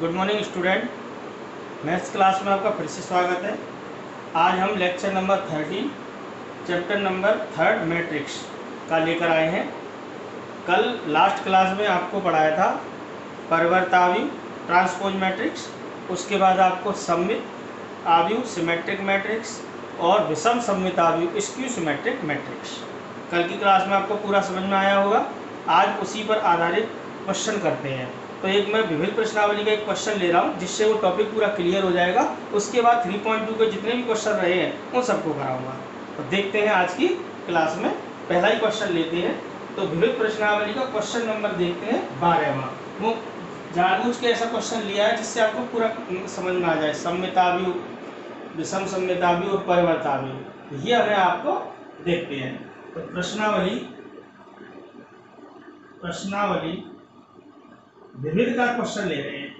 Good morning student. Maths class में आपका फिर से स्वागत है। आज हम lecture number 13 chapter number 3 matrix का लेकर आए हैं। कल लास्ट क्लास में आपको पढ़ाया था परिवर्ताव्युह ट्रांसपोज मैट्रिक्स, उसके बाद आपको सममित आव्यूह सिमेट्रिक मैट्रिक्स और विषम सममित आव्यूह स्क्यू सिमेट्रिक मैट्रिक्स। कल की क्लास में आपको पूरा समझ में आया होगा। आज उसी पर आधारित क्वेश्चन करते हैं। तो एक मैं विभिन्न प्रश्नावली का एक क्वेश्चन ले रहा हूँ जिससे वो टॉपिक पूरा क्लियर हो जाएगा। उसके बाद 3.2 के जितने भी क्वेश्चन रहे हैं उन सबको कराऊंगा। तो देखते हैं आज की क्लास में पहला ही क्वेश्चन लेते हैं। तो विभिन्न प्रश्नावली का क्वेश्चन नंबर देखते हैं 12वां। वो जानबूझ के ऐसा क्वेश्चन लिया है जिससे आपको पूरा समझ में आ जाए। सममिताव्युह, विषम सममिताव्युह और परिवर्ताव्युह, ये हमें आपको देखते हैं। तो प्रश्नावली विविध का क्वेश्चन ले रहे हैं।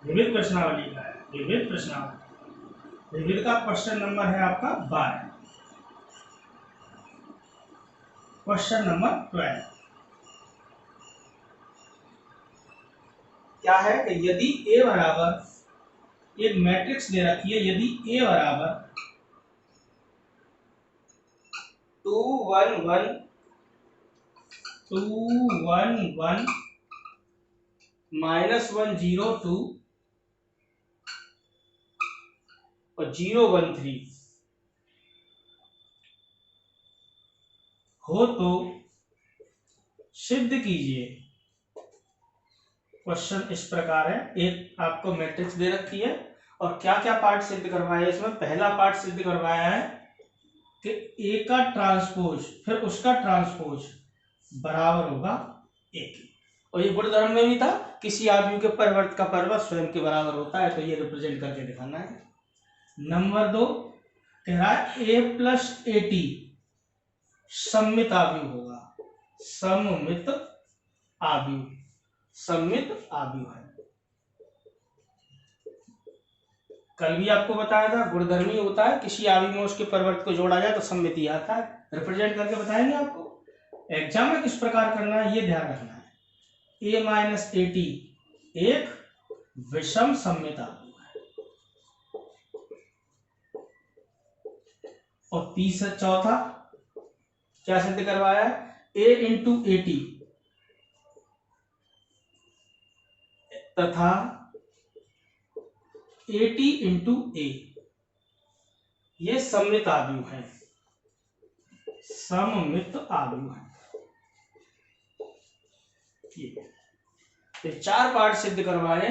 विविध प्रश्नावली का है, विविध का क्वेश्चन नंबर है आपका 12। क्वेश्चन नंबर 12 क्या है कि यदि ए बराबर एक मैट्रिक्स दे रखी है, यदि ए बराबर 2 1 1 2 1 1 -1 0 2 और 0 1 3 हो तो सिद्ध कीजिए। क्वेश्चन इस प्रकार है, एक आपको मैट्रिक्स दे रखी है और क्या क्या पार्ट सिद्ध करवाया है इसमें। पहला पार्ट सिद्ध करवाया है कि ए का ट्रांसपोज फिर उसका ट्रांसपोज बराबर होगा ए के। और ये गुणधर्म में भी था, किसी आव्यूह के परिवर्त का परिवर्त स्वयं के बराबर होता है, तो ये रिप्रेजेंट करके दिखाना है। नंबर 2 कह रहा है ए प्लस ए टी सममित आव्यूह होगा। सममित आव्यूह है। कल भी आपको बताया था गुणधर्मी होता है, किसी आव्यूह में उसके परिवर्त को जोड़ा जाए तो सममिति आता है। रिप्रेजेंट करके बताएंगे आपको। एग्जाम में किस प्रकार करना है ये ध्यान रखना है। ए माइनस ए टी एक विषम सममित आव्यूह है। और चौथा क्या सिद्ध करवाया है, ए इंटू ए टी तथा ए टी इंटू ए ये सममित आव्यूह है। ये 4 पार्ट सिद्ध करवाए।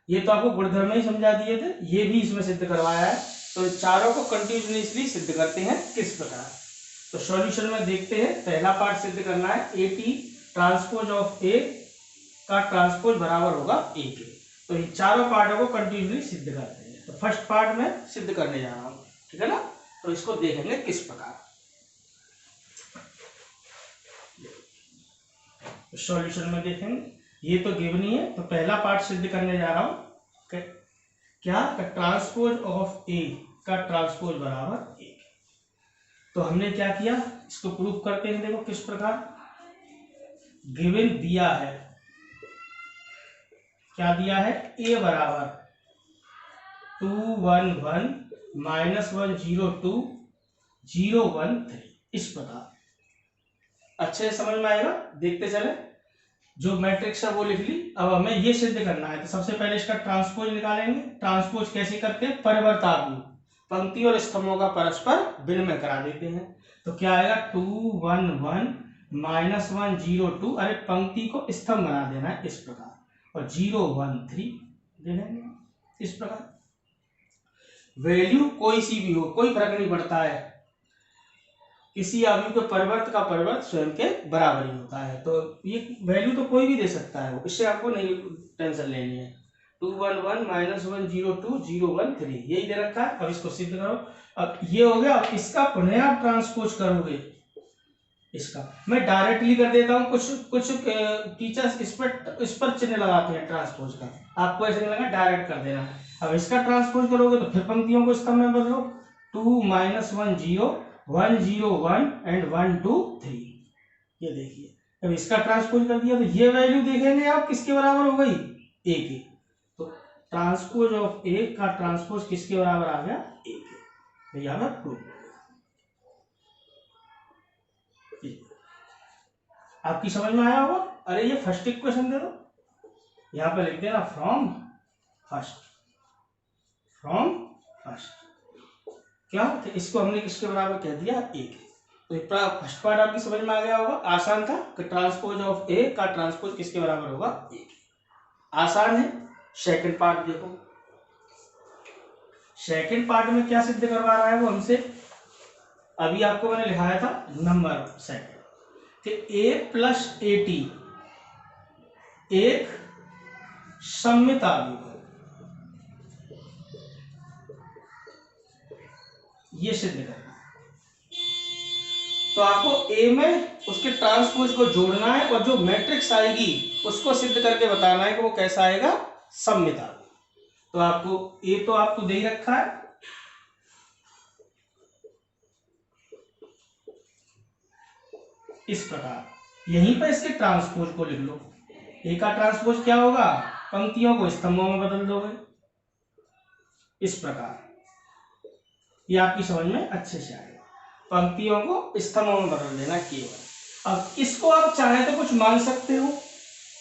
ये तो आपको गुणधर्म में ही समझा दिए थे, ये भी इसमें सिद्ध करवाया है। तो चारों को कंटिन्यूअसली सिद्ध करते हैं किस प्रकार। तो सॉल्यूशन में देखते हैं। पहला पार्ट सिद्ध करना है ए टी ट्रांसपोज ऑफ ए का ट्रांसपोज बराबर होगा ए के। तो ये चारों पार्टों को कंटिन्यूअसली सिद्ध करते हैं। तो फर्स्ट पार्ट में सिद्ध करने जा रहा हूँ, ठीक है ना। तो इसको देखेंगे किस प्रकार। सॉल्यूशन में देखेंगे, ये तो गिवनी है। तो पहला पार्ट सिद्ध करने जा रहा हूं, क्या ट्रांसपोज ऑफ ए का ट्रांसपोज बराबर ए। तो हमने क्या किया, इसको प्रूफ करते हैं। देखो किस प्रकार गिवन दिया है, क्या दिया है, ए बराबर 2 1 1 -1 0 2 0 1 3 इस प्रकार। अच्छे से समझ में आएगा, देखते चले। जो मैट्रिक्स है वो लिख ली। अब हमें ये सिद्ध करना है, तो सबसे पहले इसका ट्रांसपोज निकालेंगे। ट्रांसपोज कैसे करते हैं, परिवर्ताव्युह, पंक्ति और स्तंभों का परस्पर विनिमय करा देते हैं। तो क्या आएगा 2 1 1 -1 0 2, अरे पंक्ति को स्तंभ बना देना है इस प्रकार, और 0 1 3 दे देंगे इस प्रकार। वैल्यू कोई सी भी हो, कोई फर्क नहीं पड़ता है, किसी आव्यूह के परिवर्त का परिवर्त स्वयं के बराबर ही होता है। तो ये वैल्यू तो कोई भी दे सकता है, वो इससे आपको नहीं टेंशन लेनी है। 2 1 1 -1 0 2 0 1 3 यही दे रखा है। अब इसको सिद्ध करो। अब ये हो गया, अब इसका पुनः आप ट्रांसपोज करोगे। इसका मैं डायरेक्टली कर देता हूँ, कुछ टीचर्स इस पर चिन्ह लगाते हैं ट्रांसपोज का, आपको ऐसे नहीं लगा, डायरेक्ट कर देना। अब इसका ट्रांसपोज करोगे तो फिर पंक्तियों को स्तंभ में बदलो। 2 -1 0 1 0 1 एंड 1 2 3 ये देखिए। अब इसका ट्रांसपोज कर दिया तो ये वैल्यू देखेंगे आप किसके बराबर हो गई, ए के। तो ट्रांसपोज ऑफ ए का ट्रांसपोज किसके बराबर आ गया, ए के। तो यहाँ पर प्रूव, आपकी समझ में आया होगा। अरे ये फर्स्ट इक्वेशन दे दो, यहाँ पे लिख देना फ्रॉम फर्स्ट, फ्रॉम फर्स्ट। क्या, तो इसको हमने किसके बराबर कह दिया, ए के। तो फर्स्ट पार्ट आपकी समझ में आ गया होगा, आसान था कि ट्रांसपोज ऑफ ए का ट्रांसपोज किसके बराबर होगा, ए के। आसान है। सेकंड पार्ट देखो, सेकंड पार्ट में क्या सिद्ध करवा रहा है वो हमसे, अभी आपको मैंने लिखाया था नंबर सेकंड, कि ए प्लस ए टी एक सममित आव्यूह है, ये सिद्ध करना। तो आपको ए में उसके ट्रांसपोज को जोड़ना है और जो मैट्रिक्स आएगी उसको सिद्ध करके बताना है कि वो कैसा आएगा, सममित आव्यूह। तो आपको ए तो आपको दे ही रखा है, इस प्रकार यहीं पर इसके ट्रांसपोज को लिख लो। ए का ट्रांसपोज क्या होगा, पंक्तियों को स्तंभों में बदल दोगे, इस प्रकार। ये आपकी समझ में अच्छे से आएगा, पंक्तियों को स्तंभों में बदल देना केवल। अब इसको आप चाहे तो कुछ मान सकते हो,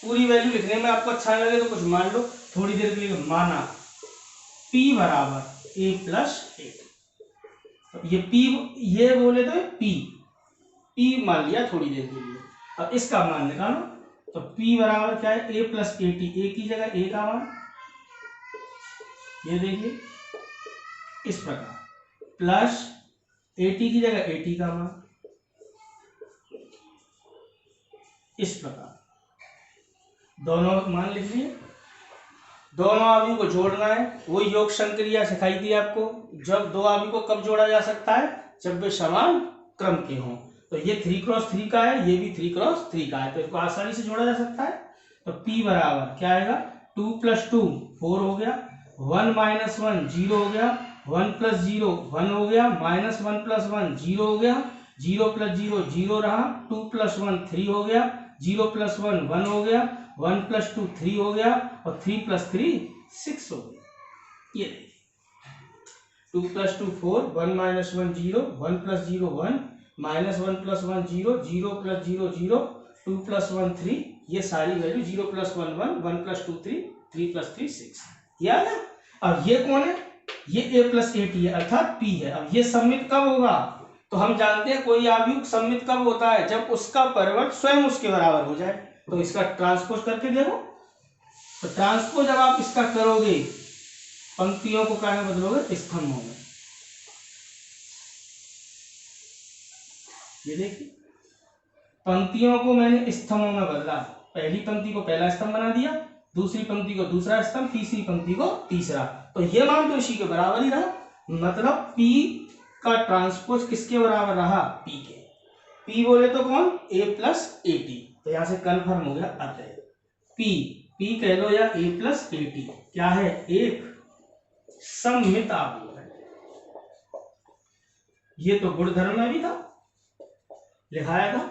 पूरी वैल्यू लिखने में आपको अच्छा लगे तो कुछ मान लो, थोड़ी देर के लिए माना P बराबर ए प्लस ए। तो ये P, ये बोले तो P मान लिया थोड़ी देर के लिए। अब इसका मान निकालो, तो P बराबर क्या है, ए प्लस ए टी, ए की जगह ए का मान, ये देखिए इस प्रकार, प्लस ए टी की जगह ए टी का मान, इस प्रकार दोनों मान लिख लिए। दोनों आव्यूह को जोड़ना है, वो योग संक्रिया सिखाई थी आपको, जब दो आव्यूह को कब जोड़ा जा सकता है, जब वे समान क्रम के हों। तो ये 3x3 का है, ये भी 3x3 का है, तो इसको आसानी से जोड़ा जा सकता है। तो P बराबर क्या आएगा, 2 + 2 4 हो गया, 1 - 1 0 हो गया, 1 + 0 1 हो गया, -1 + 1 0 हो गया, 0 + 0 0 रहा, 2 + 1 3 हो गया, 0 + 1 1 हो गया, 1 + 2 3 हो गया, और 3 + 3 6 हो गया। ये 2 + 2 4, 1 - 1 0, 1 + 0 1, -1 + 1 0, 0 + 0 0, 2 + 1 3, ये सारी वैल्यू 0 + 1 1, 1 + 2 3, 3 + 3 6। या ना, अब ये कौन है, ये a + a t है, अर्थात P है। अब ये सममित कब होगा, तो हम जानते हैं कोई आव्यूह सममित कब होता है, जब उसका परिवर्त स्वयं उसके बराबर हो जाए। तो इसका ट्रांसपोज करके देखो, तो ट्रांसपोज जब आप इसका करोगे, पंक्तियों को क्या में बदलोगे, स्तंभों में। ये देखिए, पंक्तियों को मैंने स्तंभों में बदला, पहली पंक्ति को पहला स्तंभ बना दिया, दूसरी पंक्ति को दूसरा स्तंभ, तीसरी पंक्ति को तीसरा। तो ये मान तो इसी के बराबर ही रहा, मतलब P का ट्रांसपोज किसके बराबर रहा, P के। P बोले तो कौन, a + a t, तो यहां से कंफर्म हो गया। अतः P कह लो या a + a t क्या है, एक सममित आव्यूह है। ये तो गुणधर्म में भी था, लिखाया था,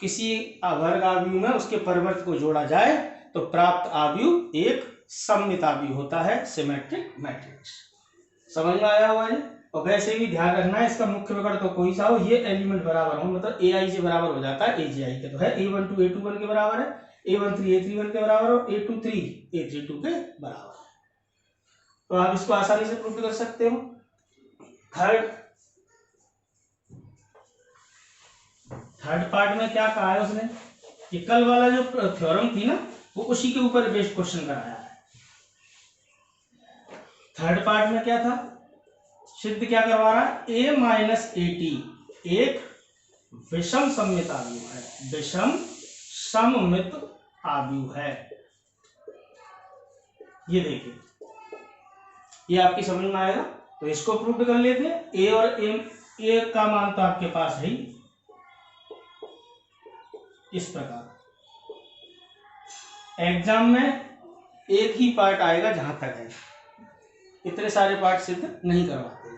किसी वर्ग आव्यूह में उसके परिवर्त को जोड़ा जाए तो प्राप्त आव्यूह एक सममित आव्यूह होता है, सिमेट्रिक मैट्रिक्स। समझ में आया हुआ है। और वैसे भी ध्यान रखना है, इसका मुख्य विकर्ण तो कोई सा हो, ये एलिमेंट बराबर हो, मतलब ai से बराबर हो जाता है aj के। तो है a12 a21 के बराबर है, a13 a31 के बराबर और a23 a32 के बराबर। तो आप इसको आसानी से प्रूव कर सकते हो। थर्ड पार्ट में क्या कहा है उसने, ये कल वाला जो थ्योरम थी ना, वो उसी के ऊपर बेस्ड क्वेश्चन कराया है। थर्ड पार्ट में क्या था, सिद्ध क्या करवा रहा है, a - a t एक विषम सममित आव्यूह है, विषम सममित आव्यूह है। ये देखिए, ये आपकी समझ में आएगा। तो इसको प्रूव कर लेते हैं। a और a का मान तो आपके पास है ही, इस प्रकार। एग्जाम में एक ही पार्ट आएगा जहां तक है, इतने सारे पार्ट सिद्ध नहीं करवाते।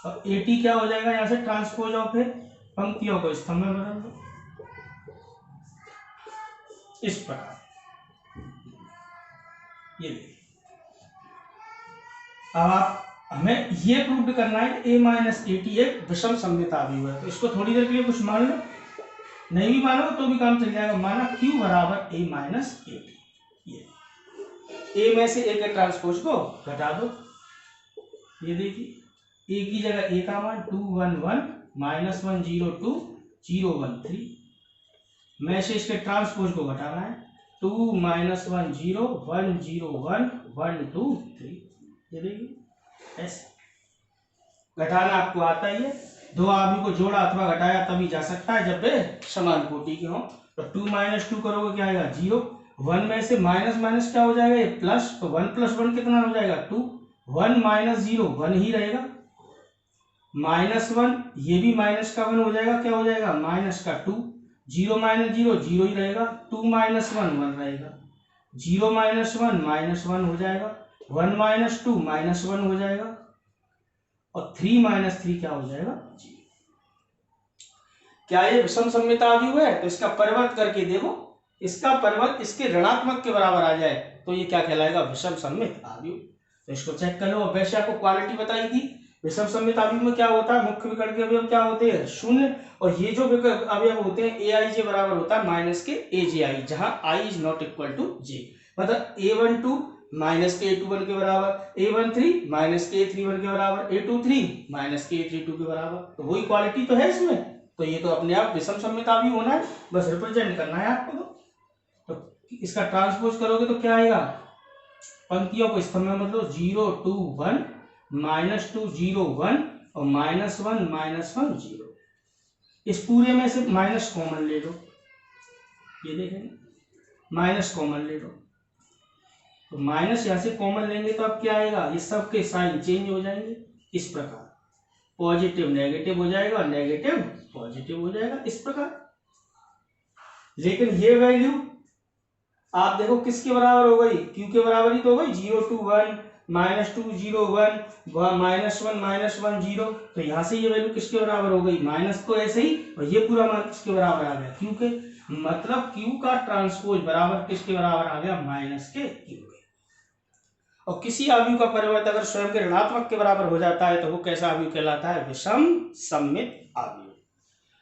और एटी क्या हो जाएगा, यहां से ट्रांसपोज ऑफ है, पंक्तियों को स्तंभ में बदल दो, इस प्रकार। ये देखिए, अब आप हमें ये प्रूव करना है कि a माइनस ए टी एक विषम सममित अवयव है। तो इसको थोड़ी देर के लिए कुछ मान लो, नहीं भी मानो तो भी काम चल जाएगा। माना q बराबर a माइनस ए टी, ये a में से a के ट्रांसपोज को घटा दो। ये देखिए a की जगह a का मान 2 1 1 माइनस 1 0 2 0 1 3, में से इसके ट्रांसपोज को घटाना है 2 माइनस 1 0 1 0 1 1 2 3। ये देखिए ऐसे घटाना आपको आता ही है। दो आदमी को जोड़ा अथवा घटाया तभी जा सकता है जब वे समान कोटि के हों। तो 2 माइनस 2 करोगे क्या आएगा 0, 1 में से माइनस माइनस क्या हो जाएगा ये प्लस, तो 1 प्लस 1 कितना हो जाएगा 2, 1 माइनस 0 1 ही रहेगा, माइनस 1 ये भी माइनस का 1 हो जाएगा, क्या हो जाएगा माइनस का 2, 0 माइनस 0 0 ही रहेगा, 2 माइनस 1 1 रहेगा, 0 माइनस 1 माइनस 1 हो जाएगा, 1 माइनस 2 माइनस 1 हो जाएगा, और 3 माइनस 3 क्या हो जाएगा 0। क्या ये विषम सममित अवयव है? तो इसका परिवर्त करके देखो, इसका परिवर्त इसके ऋणात्मक के बराबर आ जाए तो ये क्या कहलाएगा विषम सममित अवयव। तो इसको चेक कर लो। वैसे आपको क्वालिटी बताई थी, विषम सममित अवयव में क्या होता है, मुख्य विकर्ण के अवयव क्या होते हैं शून्य, और ये जो अवयव होते हैं ए आई जे बराबर होता है माइनस के ए जे आई, जहां I is not equal to जे। मतलब A12 माइनस के A21 के बराबर, A13 माइनस के A31 के बराबर, A23 माइनस के A32 के बराबर। तो वही क्वालिटी तो है इसमें। तो ये तो अपने आप विषम सममित अवयव होना है, बस रिप्रेजेंट करना है आपको। तो इसका ट्रांसपोज करोगे तो क्या आएगा, पंक्तियों को स्तंभ में मतलब 0 2 1 माइनस 2 0 1 और माइनस 1 0। इस पूरे में से माइनस कॉमन ले लो, ये देखेंगे माइनस कॉमन ले लो, तो माइनस यहां से कॉमन लेंगे तो अब क्या आएगा, ये सब के साइन चेंज हो जाएंगे इस प्रकार, पॉजिटिव नेगेटिव हो जाएगा और नेगेटिव पॉजिटिव हो जाएगा इस प्रकार। लेकिन ये वैल्यू आप देखो किसके बराबर हो गई, क्यू के बराबर ही तो हो गई, 0 2 1 माइनस 2 0 1 माइनस 1 0। तो यहां से ये वैल्यू किसके बराबर हो गई, माइनस तो ऐसे ही, और ये पूरा मान किसके बराबर आ गया क्यू के, मतलब क्यू का ट्रांसपोज बराबर किसके बराबर आ गया माइनस के क्यू के। और किसी अवयव का परिवर्त अगर स्वयं के ऋणात्मक के बराबर हो जाता है तो वो कैसा अवयव कहलाता है, विषम सममित अवयव।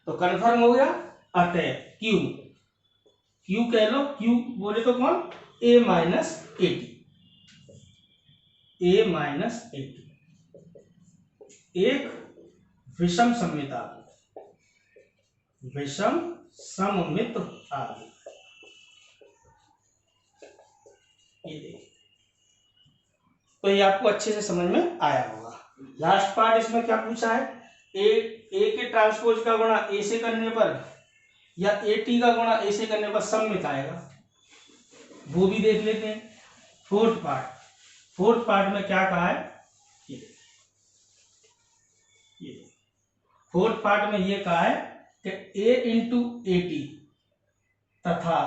तो कंफर्म हो गया, अतः क्यू, क्यू कह लो, क्यू बोले तो कौन, A minus A T, A minus A T एक विषम सममित अवयव, विषम सममित अवयव। ये देखिए, तो ये आपको अच्छे से समझ में आया होगा। लास्ट पार्ट इसमें क्या पूछा है, ए के ट्रांसपोज का गुणा ए से करने पर या ए टी का गुणा ए से करने पर सममित आएगा, वो भी देख लेते हैं। फोर्थ पार्ट में क्या कहा है, ये फोर्थ पार्ट में ये कहा है कि ए इंटू ए टी तथा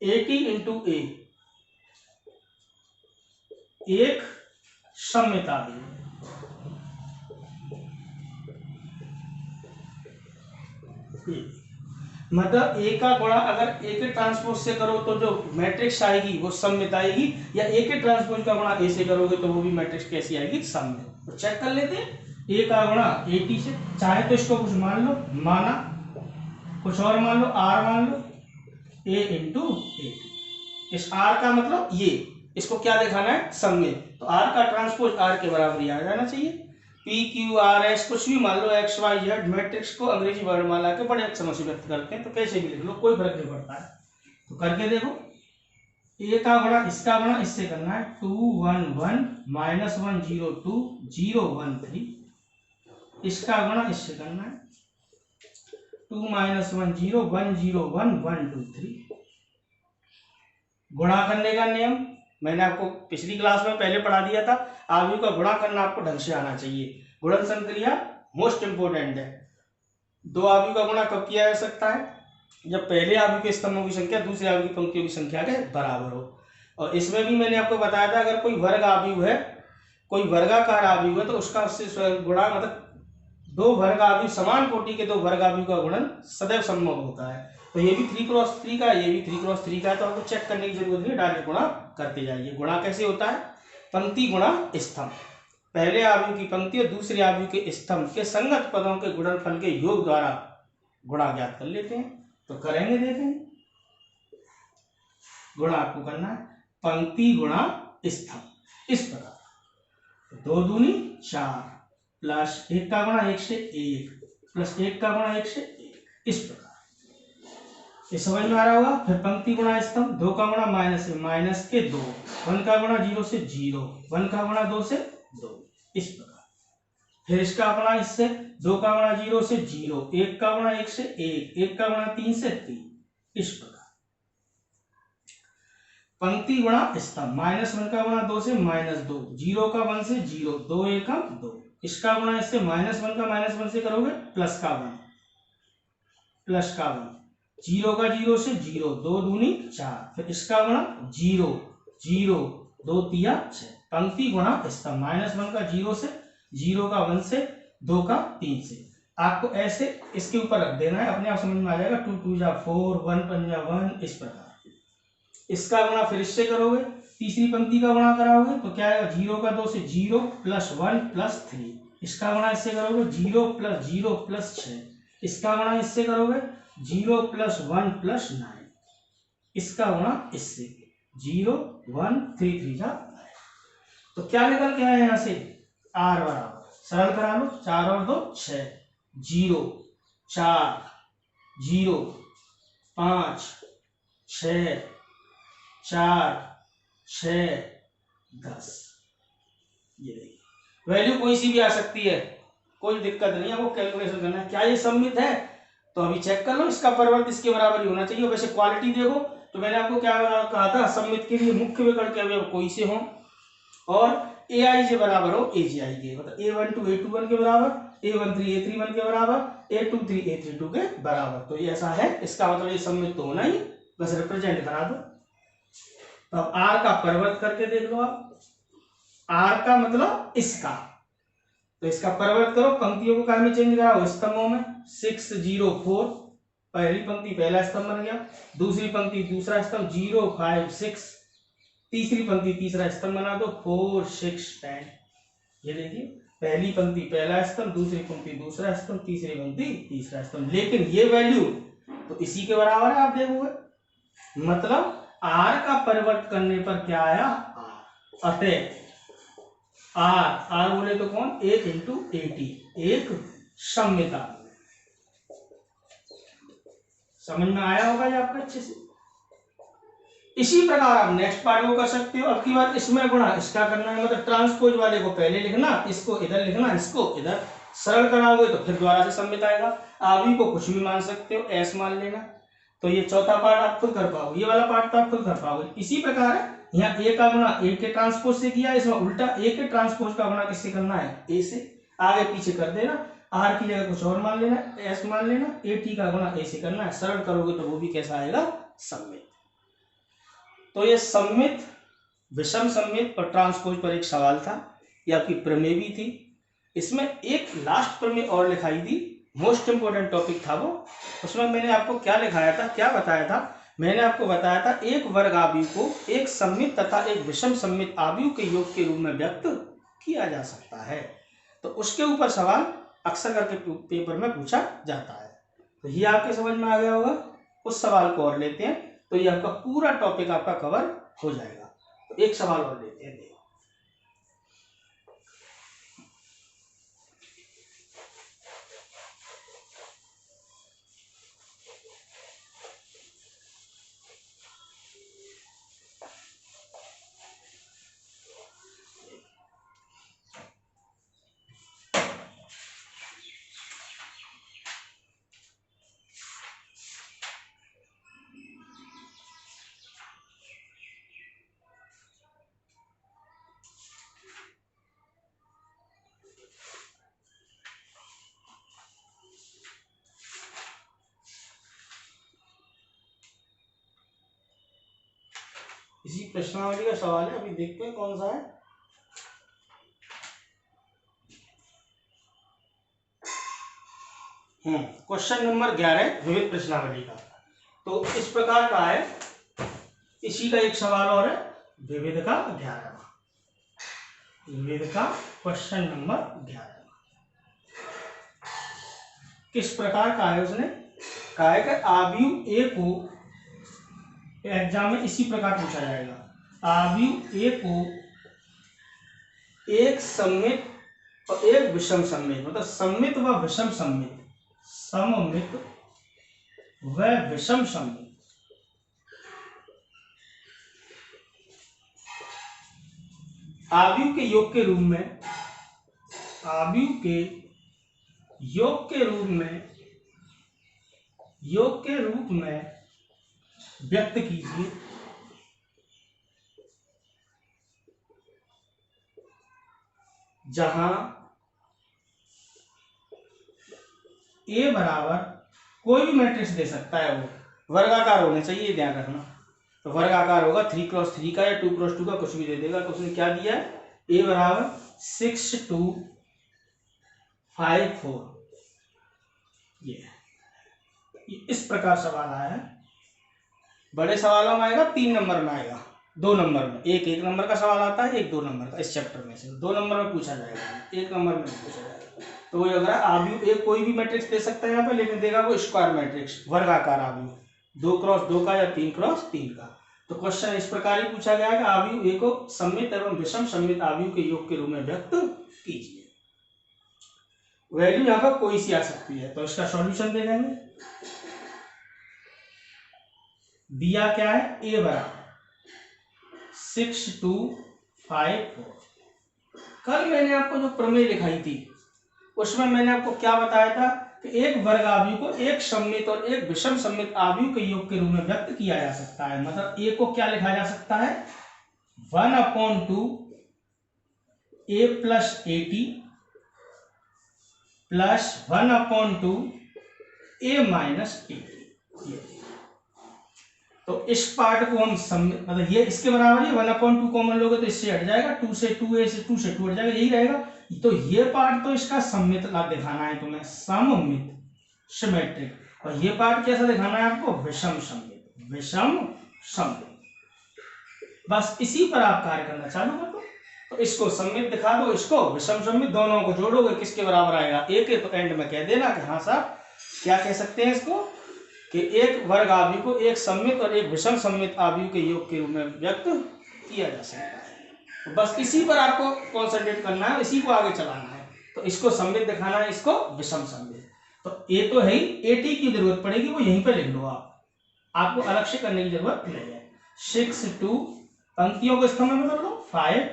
ए टी इंटू ए एक सममित अवयव। मतलब ए का गुणा अगर ए के ट्रांसपोज से करो तो जो मैट्रिक्स आएगी वो सममित आएगी, या ए के ट्रांसपोज का गुणा ए से करोगे तो वो भी मैट्रिक्स कैसी आएगी, सममित। तो चेक कर लेते हैं, ए का गुणा ए टी से, चाहे तो इसको कुछ मान लो, माना कुछ और मान लो, आर मान लो, ए इंटू ए टी। इस आर का मतलब ये, इसको क्या दिखाना है सममित, तो आर का ट्रांसपोज आर के बराबर ही आ जाना चाहिए। पी क्यू आर एस कुछ भी मान लो, एक्स वाई जेड, मैट्रिक्स को अंग्रेजी वर्णमाला के बड़े अक्षरों से व्यक्त करते हैं, तो कैसे भी लिख लो कोई फर्क नहीं पड़ता है। तो करके देखो, ए का गुणा इसका गुणा इससे करना है, 2 1 1 माइनस 1 0 2 0 1 3, इसका गुणा इससे करना है 2 माइनस 1 0 1 0 1 1 2 3। गुणा करने का नियम मैंने आपको पिछली क्लास में पहले पढ़ा दिया था, अवयव का गुणा करना आपको ढंग से आना चाहिए। गुणनफल क्रिया मोस्ट इंपोर्टेंट है। दो अवयव का गुणा कब किया जा सकता है, जब पहले अवयव के स्तंभों की संख्या दूसरे अवयव की पंक्तियों की संख्या के बराबर हो। और इसमें भी मैंने आपको बताया था, अगर कोई वर्ग अवयव है, कोई वर्गाकार अवयव है, तो उसका उससे गुणा, मतलब दो वर्ग अवयव, समान कोटि के दो वर्ग अवयव का गुणन सदैव संभव होता है। तो ये भी 3x3 का, ये भी 3x3 का है, तो आपको चेक करने की जरूरत नहीं, डायरेक्ट गुणा करते जाइए। गुणा कैसे होता है, पंक्ति गुणा स्तंभ, पहले आव्यूह की पंक्ति और दूसरे आव्यूह के स्तंभ के संगत पदों के गुणनफल के योग द्वारा गुणा ज्ञात कर लेते हैं। तो करेंगे, देखेंगे। गुणा आपको करना है पंक्ति गुणा स्तंभ इस प्रकार, 2 दूनी 4 प्लस 1 का गुणा 1 से 1 प्लस 1 का गुणा 1 से 1 इस प्रकार। ये समझ में आ रहा होगा। फिर पंक्ति गुणा स्तंभ, 2 का गुणा माइनस है माइनस के 2, 1 का गुणा 0 से 0, 1 का गुणा 2 से 2 इस प्रकार। फिर इसका गुणा इससे, 2 का गुणा 0 से 0, 1 का गुणा 1 से 1, 1 का गुणा 3 से 3 इस प्रकार। पंक्ति गुणा स्तंभ, -1 का गुणा 2 से -2, 0 का 1 से 0, 2 1 का 2, इसका गुणा इससे -1 का -1 से करोगे प्लस का 1, 0 का 0 से 0, 2 दूनी 4, फिर इसका गुणा 0 0 2 3 6। पंक्ति गुणा स्तंभ, -1 का 0 से, 0 का 1 से, 2 का 3 से। आपको ऐसे इसके ऊपर रख देना है, अपने आप समझ में आ जाएगा। 2 2 जा 4, 1 5 जा 1 इस प्रकार। इसका गुणा फिर इससे करोगे, तीसरी पंक्ति का गुणा कराओगे तो क्या आएगा, 0 का 2 से 0 प्लस 1 प्लस 3, इसका गुणा इससे करोगे 0 प्लस 0 प्लस 6, इसका गुणा इससे करोगे 0 प्लस 1 प्लस 9, इसका गुणा इससे 0 1 3 3 जा 9। तो क्या निकल के आया यहाँ से, r बराबर, सरल करा लो, 4 और 2 6, 0 4 0 5 6 4 6 10। ये देखिए वैल्यू कोई सी भी आ सकती है, कोई दिक्कत नहीं है, वो कैलकुलेशन करना है। क्या ये सममित है, तो अभी चेक कर लो, इसका परिवर्त इसके बराबर ही होना चाहिए। वैसे क्वालिटी देखो, तो मैंने आपको क्या कहा था, सममित के लिए मुख्य विकर्ण के अवयव कोई से हो और aij बराबर हो aj के, मतलब a12 a21 के बराबर, a13 a31 के बराबर, a23 a32 के बराबर। तो ये ऐसा है, इसका मतलब ये सममित तो होना ही, बस रिप्रेजेंट करा दो। तो अब r का परिवर्त करके देख लो आप, r का मतलब इसका, तो इसका परिवर्त करो, पंक्तियों को क्या में चेंज कराओ, स्तंभों में। 6 0 4, पहली पंक्ति पहला स्तंभ बन गया, दूसरी पंक्ति दूसरा स्तंभ 0 5 6, तीसरी पंक्ति तीसरा स्तंभ बना दो 4 6 10। ये देखिए पहली पंक्ति पहला स्तंभ, दूसरी पंक्ति दूसरा स्तंभ, तीसरी पंक्ति तीसरा स्तंभ। लेकिन ये वैल्यू तो इसी के बराबर है, आप देखोगे, मतलब r का परिवर्तन करने पर क्या आया, r। अतः r बोले तो कौन, 1 इंटू 80, एक सममित आव्यूह। समझ में आया होगा ये आपका अच्छे से। इसी प्रकार आप नेक्स्ट पार्ट को कर सकते हो। अब की बात इसमें गुणा इसका करना है, मतलब ट्रांसपोज वाले को पहले लिखना, इसको इधर लिखना, इसको इधर, सरल कराओगे तो फिर दोबारा से सममित आएगा। आव्यूह को कुछ भी मान सकते हो, एस मान लेना। तो ये चौथा पार्ट आप खुद कर पाओगे, ये वाला पार्ट तो आप खुद कर पाओगे। इसी प्रकार यहाँ ए का गुणा ए के ट्रांसपोज से किया, इसमें उल्टा ए के ट्रांसपोज का गुणा किससे करना है, ए से। आगे पीछे कर देना, आर की जगह कुछ और मान लेना, एस मान लेना, ए टी का गुणा ए से करना है। सरल करोगे तो वो भी कैसा आएगा, सममित। तो ये सममित, विषम सममित और ट्रांसपोज पर एक सवाल था, ये आपकी प्रमेय भी थी। इसमें एक लास्ट प्रमेय और लिखाई थी, मोस्ट इंपोर्टेंट टॉपिक था वो। उसमें मैंने आपको क्या लिखाया था, क्या बताया था, मैंने आपको बताया था एक वर्ग आव्यूह को एक सममित तथा एक विषम सममित आव्यूह के योग के रूप में व्यक्त किया जा सकता है। तो उसके ऊपर सवाल अक्सर करके पेपर में पूछा जाता है। तो ये आपके समझ में आ गया होगा। उस सवाल को और लेते हैं, तो ये आपका पूरा टॉपिक आपका कवर हो जाएगा। तो एक सवाल और लेते हैं, देखो। इसी प्रश्नावली का सवाल है, अभी देखते हैं कौन सा है। क्वेश्चन नंबर 11 विविध प्रश्नावली का। तो इस प्रकार का है, इसी का एक सवाल और है, विविध का 11वां। वेद का क्वेश्चन नंबर 11 किस प्रकार का है, उसने कहा है कि आव्यूह ए को एग्जाम में इसी प्रकार पूछा जाएगा। आव्यूह ए को एक सममित और एक विषम सममित, मतलब सममित व विषम सममित, सममित व विषम सममित आव्यूह के योग के रूप में, आव्यूह के योग के रूप में, योग के रूप में व्यक्त कीजिए। जहां ए बराबर कोई भी मैट्रिक्स दे सकता है, वो वर्गाकार होने चाहिए, ध्यान रखना। तो वर्गाकार होगा 3x3 का या 2x2 का, कुछ भी दे देगा। तो उसने क्या दिया है, ए बराबर 6 2 5 4। ये इस प्रकार सवाल आया है। बड़े सवालों में आएगा 3 नंबर में आएगा, 2 नंबर में, एक नंबर का सवाल आता है, एक 2 नंबर का। इस चैप्टर में से 2 नंबर में पूछा जाएगा, 1 नंबर में पूछा जाएगा। तो वो अगर आव्यूह एक कोई भी मैट्रिक्स दे सकता है यहाँ पे, लेकिन देगा वो स्क्वायर मैट्रिक्स, वर्गाकार आव्यूह, 2x2 का या 3x3 का। तो क्वेश्चन इस प्रकार ही पूछा गया है कि आव्यूह ए को सममित एवं विषम सममित आव्यूह के योग के रूप में व्यक्त कीजिए। वैल्यू यहाँ पर कोई सी आ सकती है। तो इसका सॉल्यूशन दे देंगे। दिया क्या है, ए बराबर 6 2 5 4। कल मैंने आपको जो प्रमेय लिखाई थी उसमें मैंने आपको क्या बताया था कि एक वर्ग आव्यूह को एक सममित और एक विषम सममित आव्यूह के योग के रूप में व्यक्त किया जा सकता है। मतलब ए को क्या लिखा जा सकता है, 1/2 a plus AT plus 1/2 a minus AT। तो इस पार्ट को हम मतलब ये इसके बराबर ही 1/2 कॉमन लोगे तो इससे हट जाएगा, 2 से 2a से 2 से 2 हट जाएगा, यही रहेगा। तो ये पार्ट तो इसका सममित दिखाना है तुम्हें, सममित सिमेट्रिक। और ये पार्ट कैसा दिखाना है आपको, विषम सममित, विषम सममित। बस इसी पर आप कार्य करना चालू कर दो। तो इसको सममित दिखा दो, इसको विषम सममित, दोनों को जोड़ोगे किसके बराबर आएगा, ए के। तो एंड में कह देना कि हाँ साहब क्या कह सकते हैं इसको, कि एक वर्ग आव्यूह को एक सममित और एक विषम सममित आव्यूह के योग के रूप में व्यक्त किया जा सकता है। तो बस इसी पर आपको कॉन्सेंट्रेट करना है, इसी को आगे चलाना है। तो इसको सममित दिखाना है, इसको विषम सममित। तो ए तो है ही, एटी की जरूरत पड़ेगी, वो यहीं पे लिख लो आपको अलग से करने की जरूरत नहीं है। 6 2 पंक्तियों को स्तंभ में बदल दो 5।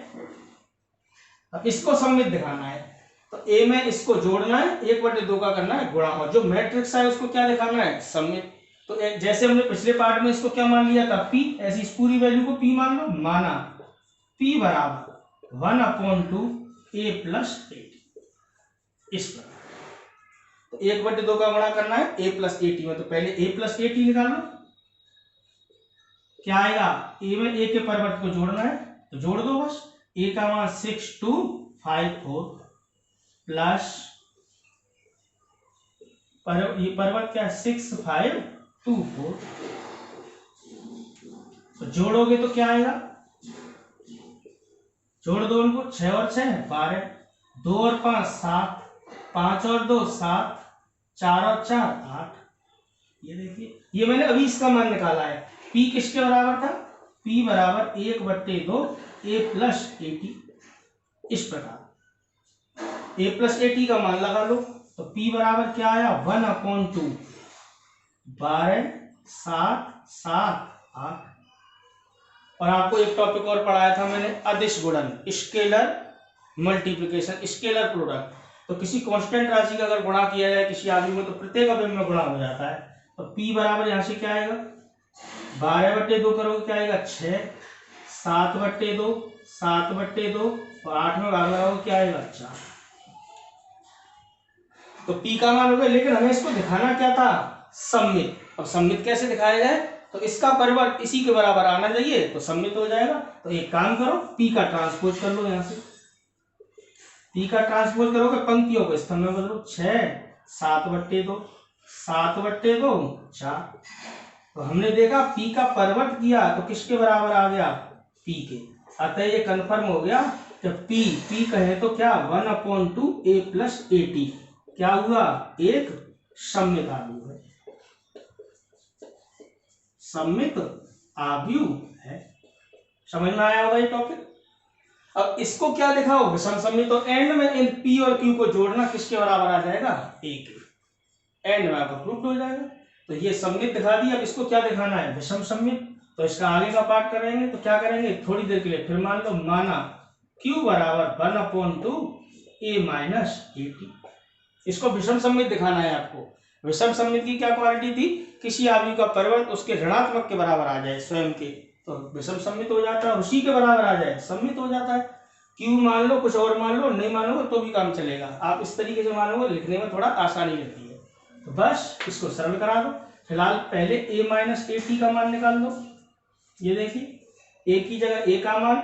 अब इसको सममित दिखाना है तो ए में इसको जोड़ना है, 1/2 का करना है गुणा, और जो मैट्रिक्स है उसको क्या दिखाना है, सममित। तो जैसे हमने पिछले पार्ट में इसको क्या मान लिया था, P, ऐसी इस पूरी वैल्यू को P मान लो। माना P बराबर 1/2 a प्लस AT, इस प्रकार। तो 1/2 का गुणा करना है a प्लस AT में। तो पहले a प्लस AT निकालो, क्या आएगा, a में a के परिवर्त को जोड़ना है तो जोड़ दो बस। a का मान 6 2 5 4 प्लस ये पर्वत क्या है 6 5 2 4। तो जोड़ोगे तो क्या आएगा, जोड़ दो उनको, 6 और 6 12, 2 और 5 7, 5 और 2 7, 4 और 4 8। ये देखिए, ये मैंने अभी इसका मान निकाला है। P किसके बराबर था, P बराबर 1/2 a प्लस AT। इस प्रकार a प्लस AT का मान लगा लो। तो P बराबर क्या आया, 1/2 12 7 7 8। और आपको एक टॉपिक और पढ़ाया था मैंने, अदिश गुणन, स्केलर मल्टीप्लिकेशन, स्केलर प्रोडक्ट। तो किसी कांस्टेंट राशि का अगर गुणा किया जाए किसी आव्यूह में तो प्रत्येक अवयव में गुणा हो जाता है। तो P बराबर यहाँ से क्या आएगा, 12/2 करोगे क्या आएगा 6, 7/2 7/2 और 8 में भाग लगाओगे क्या आएगा 4। तो P का मान हो गया, लेकिन हमें इसको दिखाना क्या था, सममित। अब सममित कैसे दिखाया जाए, तो इसका परिवर्त इसी के बराबर आना चाहिए तो सममित हो जाएगा। तो एक काम करो, P का ट्रांसपोज कर लो, यहां से P का ट्रांसपोज करोगे, पंक्तियों को स्तंभ में बदलो, 6 7/2 7/2 4। तो हमने देखा P का परिवर्त किया तो किसके बराबर आ गया, P के। अतः ये कन्फर्म हो गया जब P कहे तो क्या 1/2 A + AT क्या हुआ, एक सममित आव्यूह है, सममित आव्यूह है। समझ में आया होगा ये टॉपिक। अब इसको क्या दिखाओ, विषम सममित, तो एंड में इन P और Q को जोड़ना किसके बराबर आ जाएगा, A के, एंड में आपका प्रूफ हो जाएगा। तो ये सममित दिखा दिया, अब इसको क्या दिखाना है, विषम सममित। तो इसका आगे का पार्ट करेंगे, तो क्या करेंगे थोड़ी देर के लिए, फिर मान लो माना Q बराबर 1/2 A - AT, इसको विषम सममित दिखाना है आपको। विषम सममित की क्या क्वालिटी थी, किसी आव्यूह का परिवर्त उसके ऋणात्मक के बराबर आ जाए स्वयं के, तो विषम सममित हो जाता है, उसी के बराबर आ जाए सममित हो जाता है। Q मान लो, कुछ और मान लो, नहीं मानोगे तो भी काम चलेगा, आप इस तरीके से मानोगे, लिखने में थोड़ा आसानी रहती है। तो बस इसको सरल करा दो। फिलहाल पहले A - AT का मान निकाल दो। ये देखिए A की जगह A का मान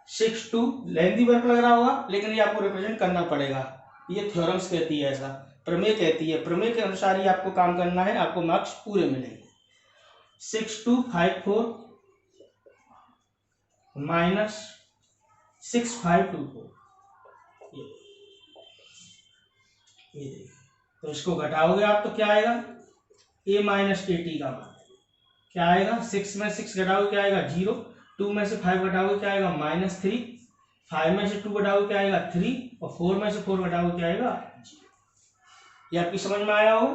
6/2, लेंथी वर्क लग रहा होगा, लेकिन ये आपको रिप्रेजेंट करना पड़ेगा, ये थ्योरम्स कहती है ऐसा, प्रमेय कहती है, प्रमेय के अनुसार ही आपको काम करना है, आपको मार्क्स पूरे मिलेंगे। 6254 - 6524, ये देखिए, तो इसको घटाओगे आप तो क्या आएगा, A - AT का मान क्या आएगा, 6 में 6 घटाओगे क्या आएगा 0, 2 में से 5 घटाओगे क्या आएगा -3, 5 में से 2 घटाओगे क्या आएगा 3, और 4 में से 4 घटाओगे क्या आएगा 0। ये आपकी समझ में आया हो।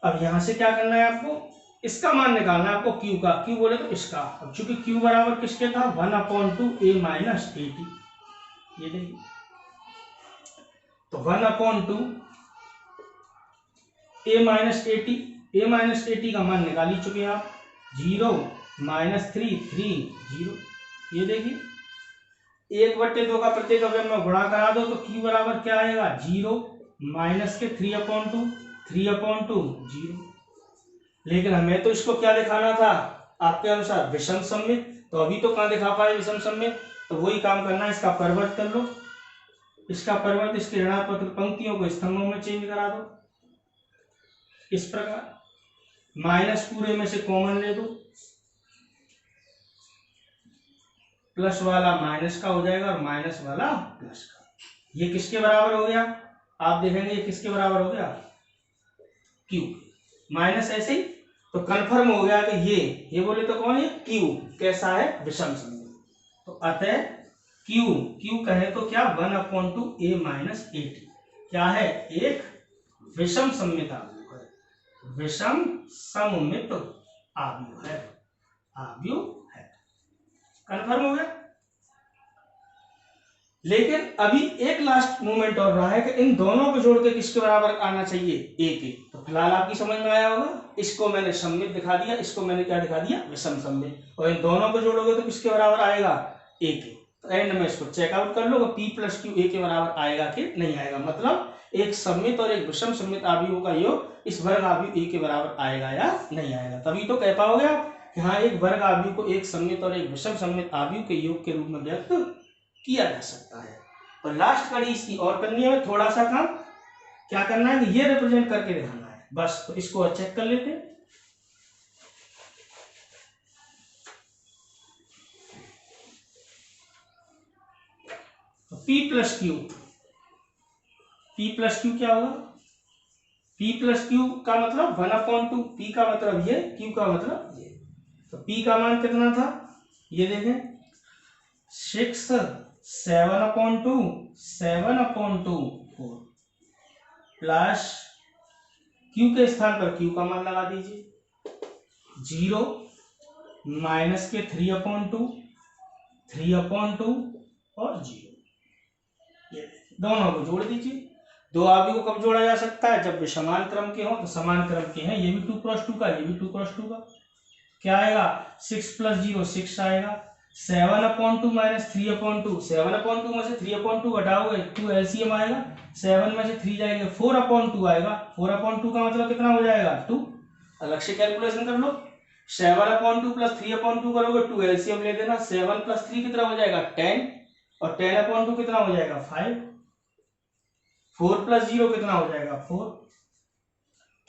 अब यहां से क्या करना है आपको, इसका मान निकालना है आपको Q का, Q बोले तो इसका। अब चूंकि Q बराबर किसके था, 1/2 A - AT, ये देखिए, तो 1/2 A - AT, A - AT का मान निकाल ही चुके हैं आप, 0 -3 3 0, ये देखिए 1/2 का प्रत्येक अवयव में गुणा करा दो तो Q बराबर क्या आएगा 0 माइनस के 3/2 3/2 0। लेकिन हमें तो इसको क्या दिखाना था आपके अनुसार, विषम सममित, तो अभी तो कहाँ दिखा पाए विषम सममित, तो वही काम करना है, इसका परिवर्त कर लो, इसका परिवर्त इसके ऋणात्मक पंक्तियों को स्तंभों में चेंज करा दो इस प्रकार, माइनस पूरे में से कॉमन ले दो, प्लस वाला माइनस का हो जाएगा और माइनस वाला प्लस का, ये किसके बराबर हो गया, आप देखेंगे ये किसके बराबर हो गया, Q, माइनस ऐसे ही, तो कंफर्म हो गया कि ये बोले तो कौन है Q, कैसा है विषम सममित। तो अतः Q कहे तो क्या 1/2 A - AT क्या है, एक विषम सममित आव्यूह है, विषम सममित आव्यूह है, आव्यूह है, कंफर्म हो गया। लेकिन अभी एक लास्ट मोमेंट और रहा है कि इन दोनों को जोड़ के किसके बराबर आना चाहिए, A के। तो फिलहाल आपकी समझ में आया होगा, इसको मैंने सममित दिखा दिया, इसको मैंने क्या दिखा दिया, विषम सममित, और इन दोनों को जोड़ोगे तो किसके बराबर आएगा, A के। तो एंड में इसको चेकआउट कर लो, P + Q A के बराबर आएगा कि नहीं आएगा, मतलब एक सममित और एक विषम सममित आव्यूह का योग इस वर्ग आव्यूह A के बराबर आएगा या नहीं आएगा। तभी तो कह पाओगे आप कि हाँ एक वर्ग आव्यूह को एक सममित और एक विषम सममित आव्यूह के योग के रूप में व्यक्त किया जा सकता है। तो लास्ट कड़ी इसकी और करनी है, थोड़ा सा काम क्या करना है, ये रिप्रेजेंट करके दिखाना है बस। तो इसको चेक कर लेते हैं, तो P + Q क्या होगा, P + Q का मतलब 1/2, P का मतलब ये, Q का मतलब ये। तो P का मान कितना था, ये देखें 6 7/2 7/2 4 प्लस Q के स्थान पर Q का मान लगा दीजिए, 0 माइनस के 3/2 3/2 और 0, ये दोनों को जोड़ दीजिए। दो आव्यूह को कब जोड़ा जा सकता है, जब वे समान क्रम के हों, तो समान क्रम के हैं, ये भी 2 × 2 का, ये भी 2 × 2 का, क्या आएगा 6 + 0 6 आएगा, 7/2 - 3/2 7/2 में से 3/2 घटाओगे 2 LCM आएगा, 7 में से 3 जाएंगे 4/2 आएगा, 4/2 का मतलब कितना हो जाएगा 2, अलग से कैलकुलेशन कर लो, 7/2 + 3/2 करोगे 2 LCM ले देना, 7 + 3 कितना हो जाएगा 10, और 10/2 कितना हो जाएगा 5, 4 + 0 कितना हो जाएगा 4।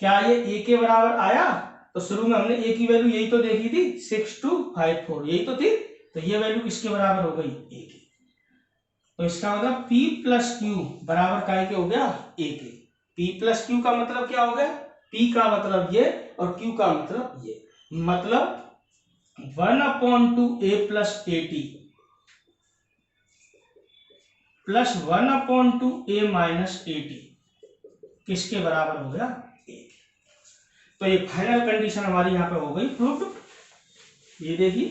क्या ये A के बराबर आया, तो शुरू में हमने A की वैल्यू यही तो देखी थी 6254, यही तो थी, तो ये वैल्यू किसके बराबर हो गई A की। तो इसका मतलब P प्लस क्यू बराबर काय के हो गया ए के। P प्लस क्यू का मतलब क्या हो गया, P का मतलब ये और Q का मतलब ये, मतलब 1/2 a plus A T plus 1/2 a minus A T किसके बराबर हो गया, ए। तो ये फाइनल कंडीशन हमारी यहाँ पे हो गई प्रूव्ड। ये देखिए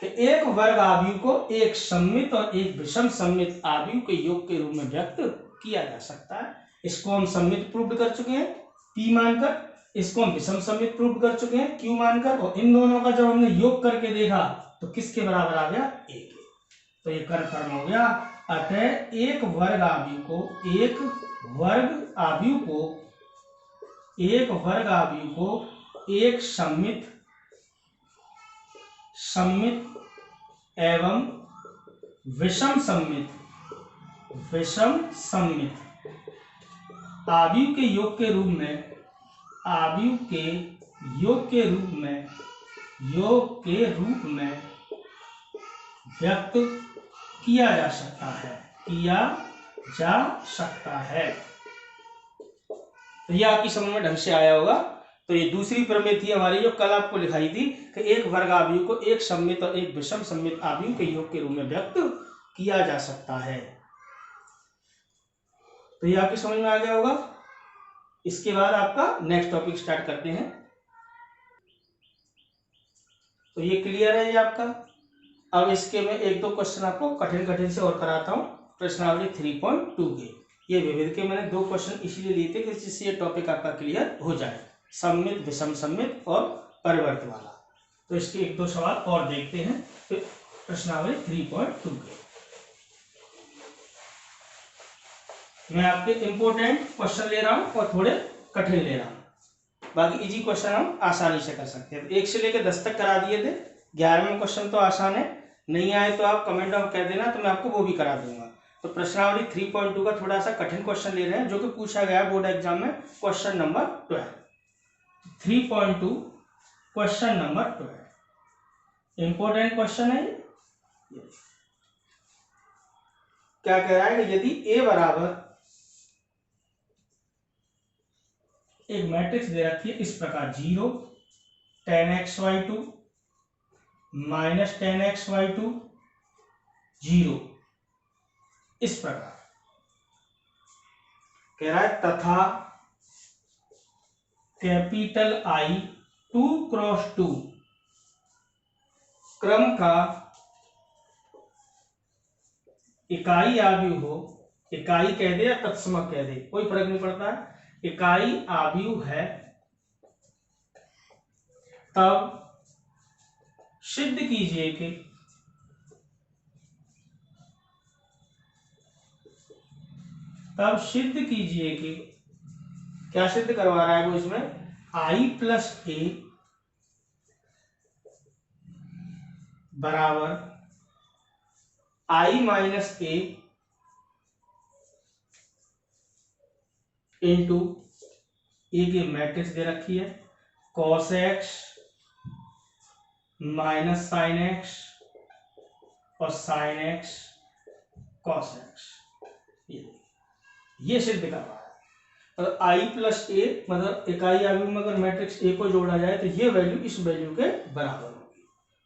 कि एक वर्ग आव्यूह को एक सममित और एक विषम सममित आव्यूह के योग के रूप में व्यक्त किया जा सकता है। इसको हम सममित प्रूव्ड कर चुके हैं P मानकर, इसको हम विषम सममित प्रूव्ड कर चुके हैं Q मानकर, और इन दोनों का जब हमने योग करके देखा तो किसके बराबर आ गया, A के। तो ये कन्फर्म हो गया। अतः एक वर्ग आव्यूह को एक सममित एवं विषम सममित आव्यूह के योग के रूप में व्यक्त किया जा सकता है। तो ये आपकी समझ में ढंग से आया होगा। तो ये दूसरी प्रमेय थी हमारी जो कल आपको लिखाई थी कि एक वर्ग आव्यूह को एक सममित और एक विषम सममित आव्यूह के योग के रूप में व्यक्त किया जा सकता है। तो ये आपकी समझ में आ गया होगा। इसके बाद आपका नेक्स्ट टॉपिक स्टार्ट करते हैं। तो ये क्लियर है ये आपका। अब इसके में एक दो क्वेश्चन आपको कठिन से और कराता हूँ। प्रश्नावली 3.2 के ये विविध के मैंने दो क्वेश्चन इसीलिए लिए थे कि जिससे ये टॉपिक आपका क्लियर हो जाए, सममित विषम सममित और परिवर्त वाला। तो इसके एक दो सवाल और देखते हैं फिर प्रश्नावली 3.2 के। मैं आपके इंपोर्टेंट क्वेश्चन ले रहा हूं और थोड़े कठिन ले रहा हूं, बाकी इजी क्वेश्चन हम आसानी से कर सकते हैं। 1 से लेकर 10 तक करा दिए थे। 11वें क्वेश्चन तो आसान है, नहीं आए तो आप कमेंट में कह देना तो मैं आपको वो भी करा दूंगा। तो प्रश्नावली 3.2 का थोड़ा सा कठिन क्वेश्चन ले रहे हैं जो कि पूछा गया बोर्ड एग्जाम में, question number 12। 3.2 question number 12 important question है। क्या कह रहा है कि यदि ए बराबर एक मैट्रिक्स दे रखी है इस प्रकार 0 10x/2 -10x/2 0 इस प्रकार कह रहा है, तथा कैपिटल I 2x2 क्रम का इकाई आव्यूह हो, इकाई कह दे या तत्समक कह दे कोई फर्क नहीं पड़ता है, इकाई आव्यूह है, तब सिद्ध कीजिए कि क्या सिद्ध करवा रहा है वो इसमें, I + A बराबर I - A इंटू ए की मैट्रिक्स दे रखी है cos x - sin x और sin x cos x, ये सिद्ध कर रहा है। अगर I + A मतलब इकाई आव्यूह में अगर मैट्रिक्स A को जोड़ा जाए तो ये वैल्यू इस वैल्यू के बराबर होगी।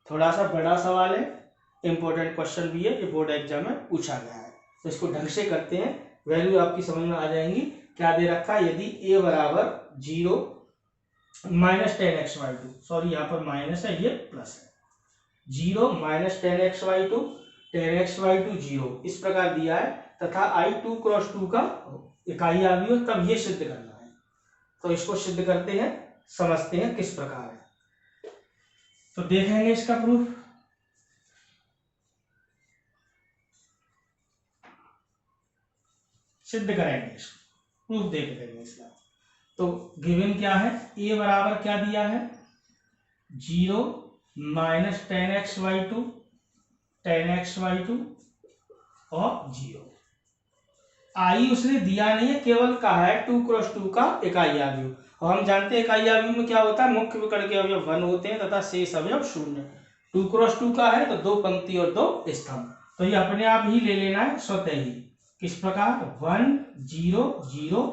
थोड़ा सा बड़ा सवाल है, इंपॉर्टेंट क्वेश्चन भी है, ये बोर्ड एग्जाम में पूछा गया है। तो इसको ढंग से करते हैं, वैल्यू आपकी समझ में आ जाएंगी। क्या दे रखा है, यदि a बराबर 0 -10x/2, सॉरी यहाँ पर माइनस है ये प्लस है, 0 -10x/2 10x/2 0 इस प्रकार दिया है, तथा I 2x2 का इकाई आव्यूह, तब ये सिद्ध करना है। तो इसको सिद्ध करते हैं, समझते हैं किस प्रकार है। तो देखेंगे इसका प्रूफ। सिद्ध करेंगे इसको, प्रूफ देख लेंगे इसका। तो गिवन क्या है, a बराबर क्या दिया है 0 -10x/2 10x/2 और 0। I उसने दिया नहीं है, केवल कहा है 2x2 का इकाई आव्यूह, और हम जानते हैं इकाई आव्यूह में क्या होता है, मुख्य विकर्ण के अवयव 1 होते हैं तथा शेष अवयव 0। 2x2 का है तो 2 पंक्ति और 2 स्तंभ, तो ये अपने आप ही ले लेना है स्वतः ही। किस प्रकार? 1 0 0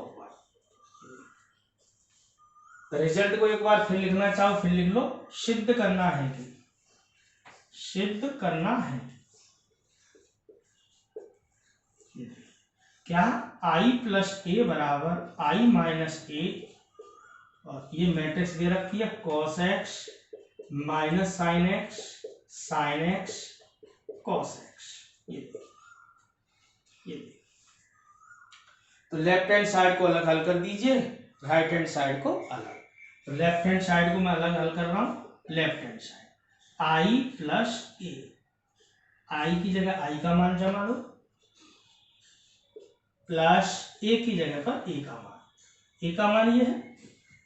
1। रिजल्ट को एक बार फिर लिखना चाहो फिर लिख लो। सिद्ध करना है कि सिद्ध करना है क्या? i प्लस ए बराबर i माइनस ए, और ये मैट्रिक्स दे रखी है cos x minus sine x sine x cos x। ये तो लेफ्ट हैंड साइड को अलग हल कर दीजिए, राइट हैंड साइड को अलग। तो लेफ्ट हैंड साइड को मैं अलग हल कर रहा हूं। Left hand side i plus A, i की जगह i का मान जमा दो, प्लस ए की जगह पर ए का मान। ए का मान ये है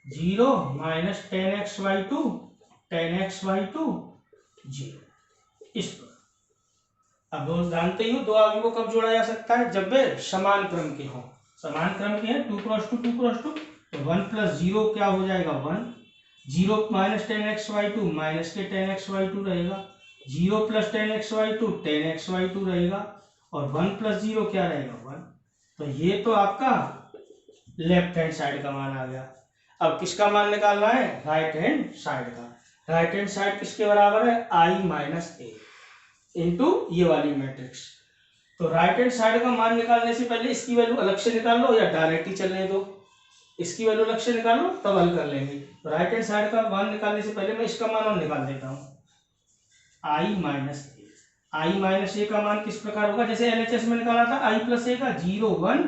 0 माइनस 10x/2 10x/2 0। इस पर अब जानते ही हो दो आगे को कब जोड़ा जा सकता है? जब वे समान क्रम के हों। समान क्रम के हैं 2 क्रॉस 2 2 क्रॉस 2, तो 1 प्लस 0 क्या हो जाएगा? 1। 0 माइनस 10x/2 माइनस के 10x/2 रहेगा। 0 प्लस 10x/2 10x/2 रहेगा, और 1 प्लस 0 क्या रहेगा? 1। तो ये तो आपका लेफ्ट हैंड साइड का मान आ गया। अब किसका मान निकालना है? राइट हैंड साइड का। राइट हैंड साइड किसके बराबर है? i माइनस ए इंटू ये वाली मैट्रिक्स। तो राइट हैंड साइड का मान निकालने से पहले इसकी वैल्यू अलग से निकाल लो, या डायरेक्ट ही चलने दो। इसकी वैल्यू अलग से निकाल लो तब हल कर लेंगे। तो राइट हैंड साइड का मान निकालने से पहले मैं इसका मान और निकाल देता हूं। i minus A, i minus A का मान किस प्रकार होगा? जैसे LHS में निकाला था i प्लस ए का 0 1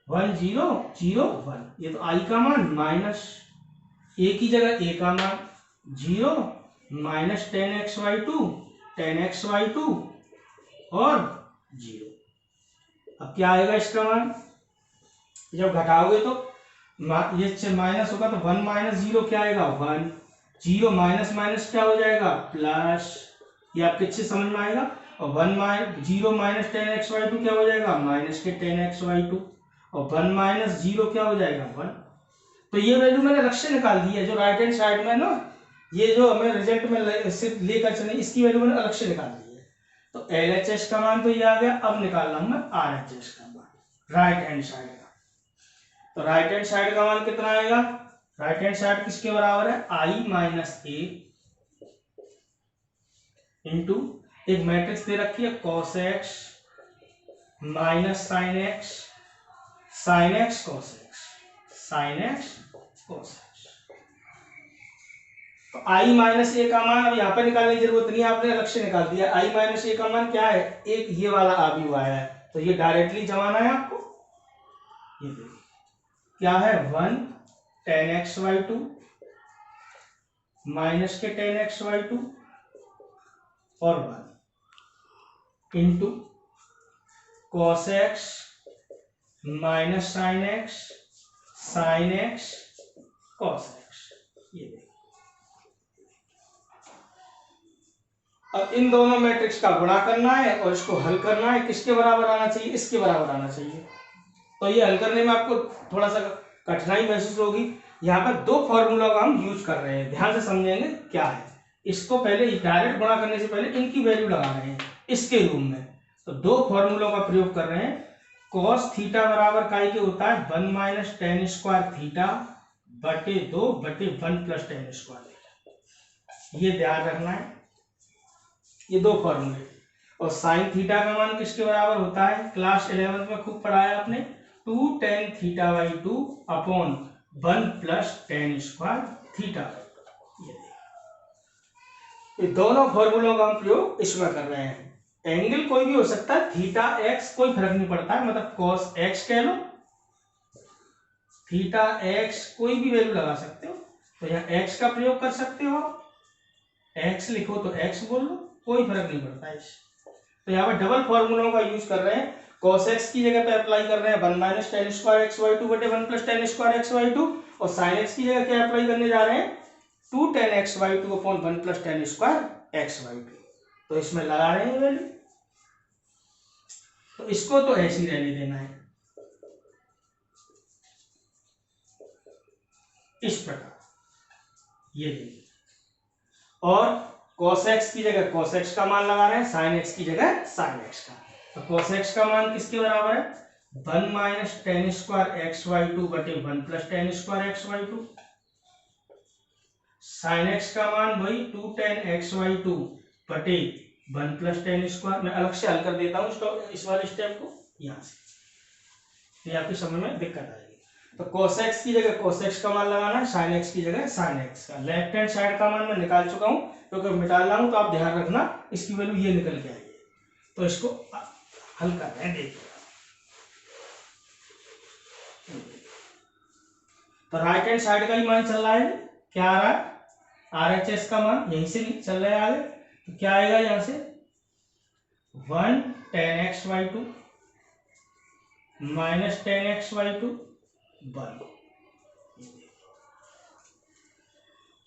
1 0 0 1। ये तो i का मान माइनस ए की जगह ए का मान 0 माइनस 10x/2 10x/2 और 0। अब क्या आएगा इसका मान? जब घटाओगे तो ये माइनस होगा, तो 1 माइनस 0 क्या आएगा? 1। 0 माइनस माइनस क्या हो जाएगा? प्लस। ये आपके अच्छे समझ में आएगा। और 0 माइनस 10x/2 क्या हो जाएगा? माइनस के 10x/2, और 1 माइनस 0 क्या हो जाएगा? 1। तो ये वैल्यू मैंने अलग से निकाल दी है, जो राइट हैंड साइड में ना, ये जो हमें रिजल्ट में सिर्फ लेकर चले, इसकी वैल्यू मैंने अलग से निकाल दी है। तो LHS का मान तो ये आ गया। अब निकाल रहा हूं मैं RHS का मान, राइट हैंड साइड का। तो राइट हैंड साइड का मान कितना आएगा? राइट हैंड साइड किसके बराबर है? i माइनस ए इंटू एक मैट्रिक्स दे रखी है cos x minus sine x sine x cos x sine x cos x। तो i माइनस ए का मान अब यहाँ पे निकालने की जरूरत नहीं है, आपने अलग से निकाल दिया। i माइनस ए का मान क्या है? एक ये वाला आ भी हुआ है, तो ये डायरेक्टली जमाना है आपको। ये देखिए क्या है? 1 10x/2 माइनस के 10x/2 और 1 into cos x minus sine x cos x। ये देखिए अब इन दोनों मैट्रिक्स का गुणा करना है और इसको हल करना है। किसके बराबर आना चाहिए? इसके बराबर आना चाहिए। तो ये हल करने में आपको थोड़ा सा कठिनाई महसूस होगी। यहाँ पर दो फॉर्मूला का हम यूज कर रहे हैं, ध्यान से समझेंगे क्या है। इसको पहले डायरेक्ट गुणा करने से पहले इनकी वैल्यू लगा रहे हैं इसके रूप में। तो दो फॉर्मूलों का प्रयोग कर रहे हैं। cos थीटा बराबर काय के होता है? 1 माइनस टेन स्क्वायर थीटा बटे 2 बटे 1 प्लस टेन स्क्वायर थीटा। ये ध्यान रखना है, ये दो फॉर्मूले। और साइन थीटा का मान किसके बराबर होता है? क्लास 11 में खूब पढ़ाया आपने, 2 tan θ/2 upon 1 plus tan square theta. ये दोनों फॉर्मूलों का हम प्रयोग इसमें कर रहे हैं। एंगल कोई भी हो सकता है, थीटा एक्स कोई फर्क नहीं पड़ता है, मतलब cos x कह लो, थीटा एक्स कोई भी वैल्यू लगा सकते हो। तो यहाँ x का प्रयोग कर सकते हो, x लिखो तो x बोल लो, कोई फर्क नहीं पड़ता है। तो यहाँ पर डबल फॉर्मूलों का यूज कर रहे हैं। cos x की जगह पे अप्लाई कर रहे हैं 1 माइनस टेन स्क्वायर x/2 बटे 1 प्लस टेन स्क्वायर x/2, और sin x की जगह क्या अप्लाई करने जा रहे हैं? 2 tan x/2 upon 1 plus tan square x/2। तो इसमें लगा रहे हैं वैल्यू, तो इसको तो ऐसे ही रहने देना है इस प्रकार। ये देखिए, और cos x की जगह cos x का मान लगा रहे हैं, sin x की जगह sin x का। तो cos x का मान किसके बराबर है? 1 minus tan square x Y two बटे 1 plus tan square x Y two. Sine x का मान वही 2 टेन एक्स वाई टू बटे 1 प्लस टेन स्क्वायर। मैं अलग से हल कर देता हूँ इस वाले स्टेप को यहाँ से, ये आपकी समझ में दिक्कत आएगी। तो cos x की जगह cos x का मान लगाना है, sin x की जगह sin x का। लेफ्ट हैंड साइड का मान मैं निकाल चुका हूँ, क्योंकि मिटा रहा हूँ तो आप ध्यान रखना इसकी वैल्यू ये निकल के आएगी। तो इसको हल कर रहे हैं, देखिए। तो राइट हैंड साइड का ही मान चल रहा है, क्या आ रहा है? RHS का मान यहीं से चल रहा है आगे। तो क्या आएगा यहाँ से? 1 tan x Y two minus tan x Y two 1।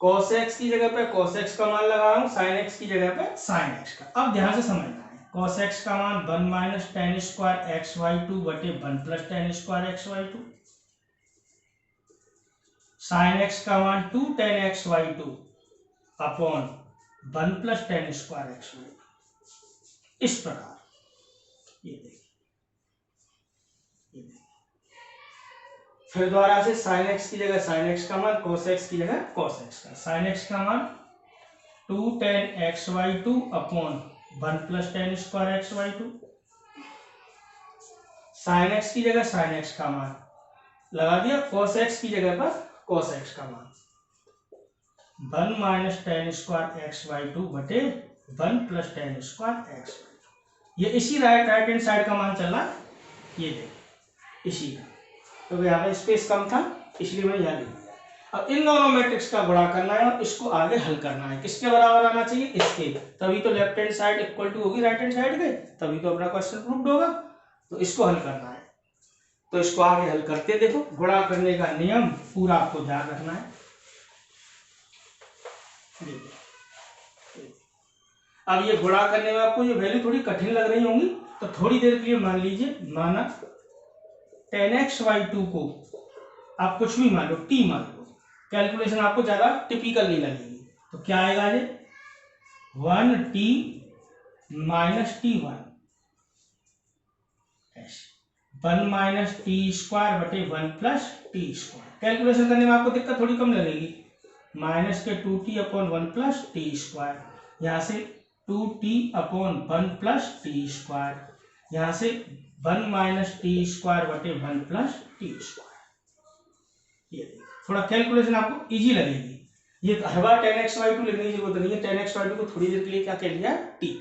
cos x की जगह पे cos x का मान लगा रहा हूँ, sin x की जगह पे sin x का। अब ध्यान से समझना है, cos x का मान 1 minus tan square x Y two बटे 1 plus tan square x Y two. sin x का मान 2 tan x Y two upon 1 plus tan square x Y two. इस प्रकार ये देखिए, फिर दोबारा से sin x की जगह sin x का मान, cos x की जगह cos x का। sin x का मान 2 tan x Y two upon 1 plus tan square x Y two. sin x की जगह sin x का मान लगा दिया, cos x की जगह पर cos x का मान 1 minus tan square x Y two बटे 1 plus tan square x Y two. ये इसी राइट हैंड साइड का मान चल रहा है, ये देखिए इसी का, क्योंकि यहाँ पे स्पेस कम था इसलिए मैं यहाँ लिख दिया। अब इन दोनों मैट्रिक्स का गुणा करना है और इसको आगे हल करना है। किसके बराबर आना चाहिए? इसके, तभी तो left hand side equal to होगी राइट हैंड साइड के, तभी तो अपना क्वेश्चन प्रूव्ड होगा। तो इसको हल करना है, तो इसको आगे हल करते देखो। गुणा करने का नियम पूरा आपको ध्यान रखना है। अब ये गुणा करने में आपको ये वैल्यू थोड़ी कठिन लग रही होंगी, तो थोड़ी देर के लिए मान लीजिए, माना टेन एक्स वाई टू को आप कुछ भी मान लो, टी मान लो, कैलकुलेशन आपको ज्यादा टिपिकल नहीं लगेगी। तो क्या आएगा ये 1 T minus T 1 minus T square बटे 1 प्लस टी स्क्वायर। कैलकुलेशन करने में आपको दिक्कत थोड़ी कम लगेगी। माइनस के 2t upon 1 plus T square, यहाँ से 2t upon 1 plus T square, यहाँ से 1 माइनस टी स्क्वायर बटे 1 प्लस टी स्क्वायर। ये थोड़ा कैलकुलेशन आपको इजी लगेगी। ये हर बार टेन एक्स वाई टू लिखने की जरूरत नहीं है। टेन एक्स वाई टू को थोड़ी देर के लिए क्या कह लिया? टी।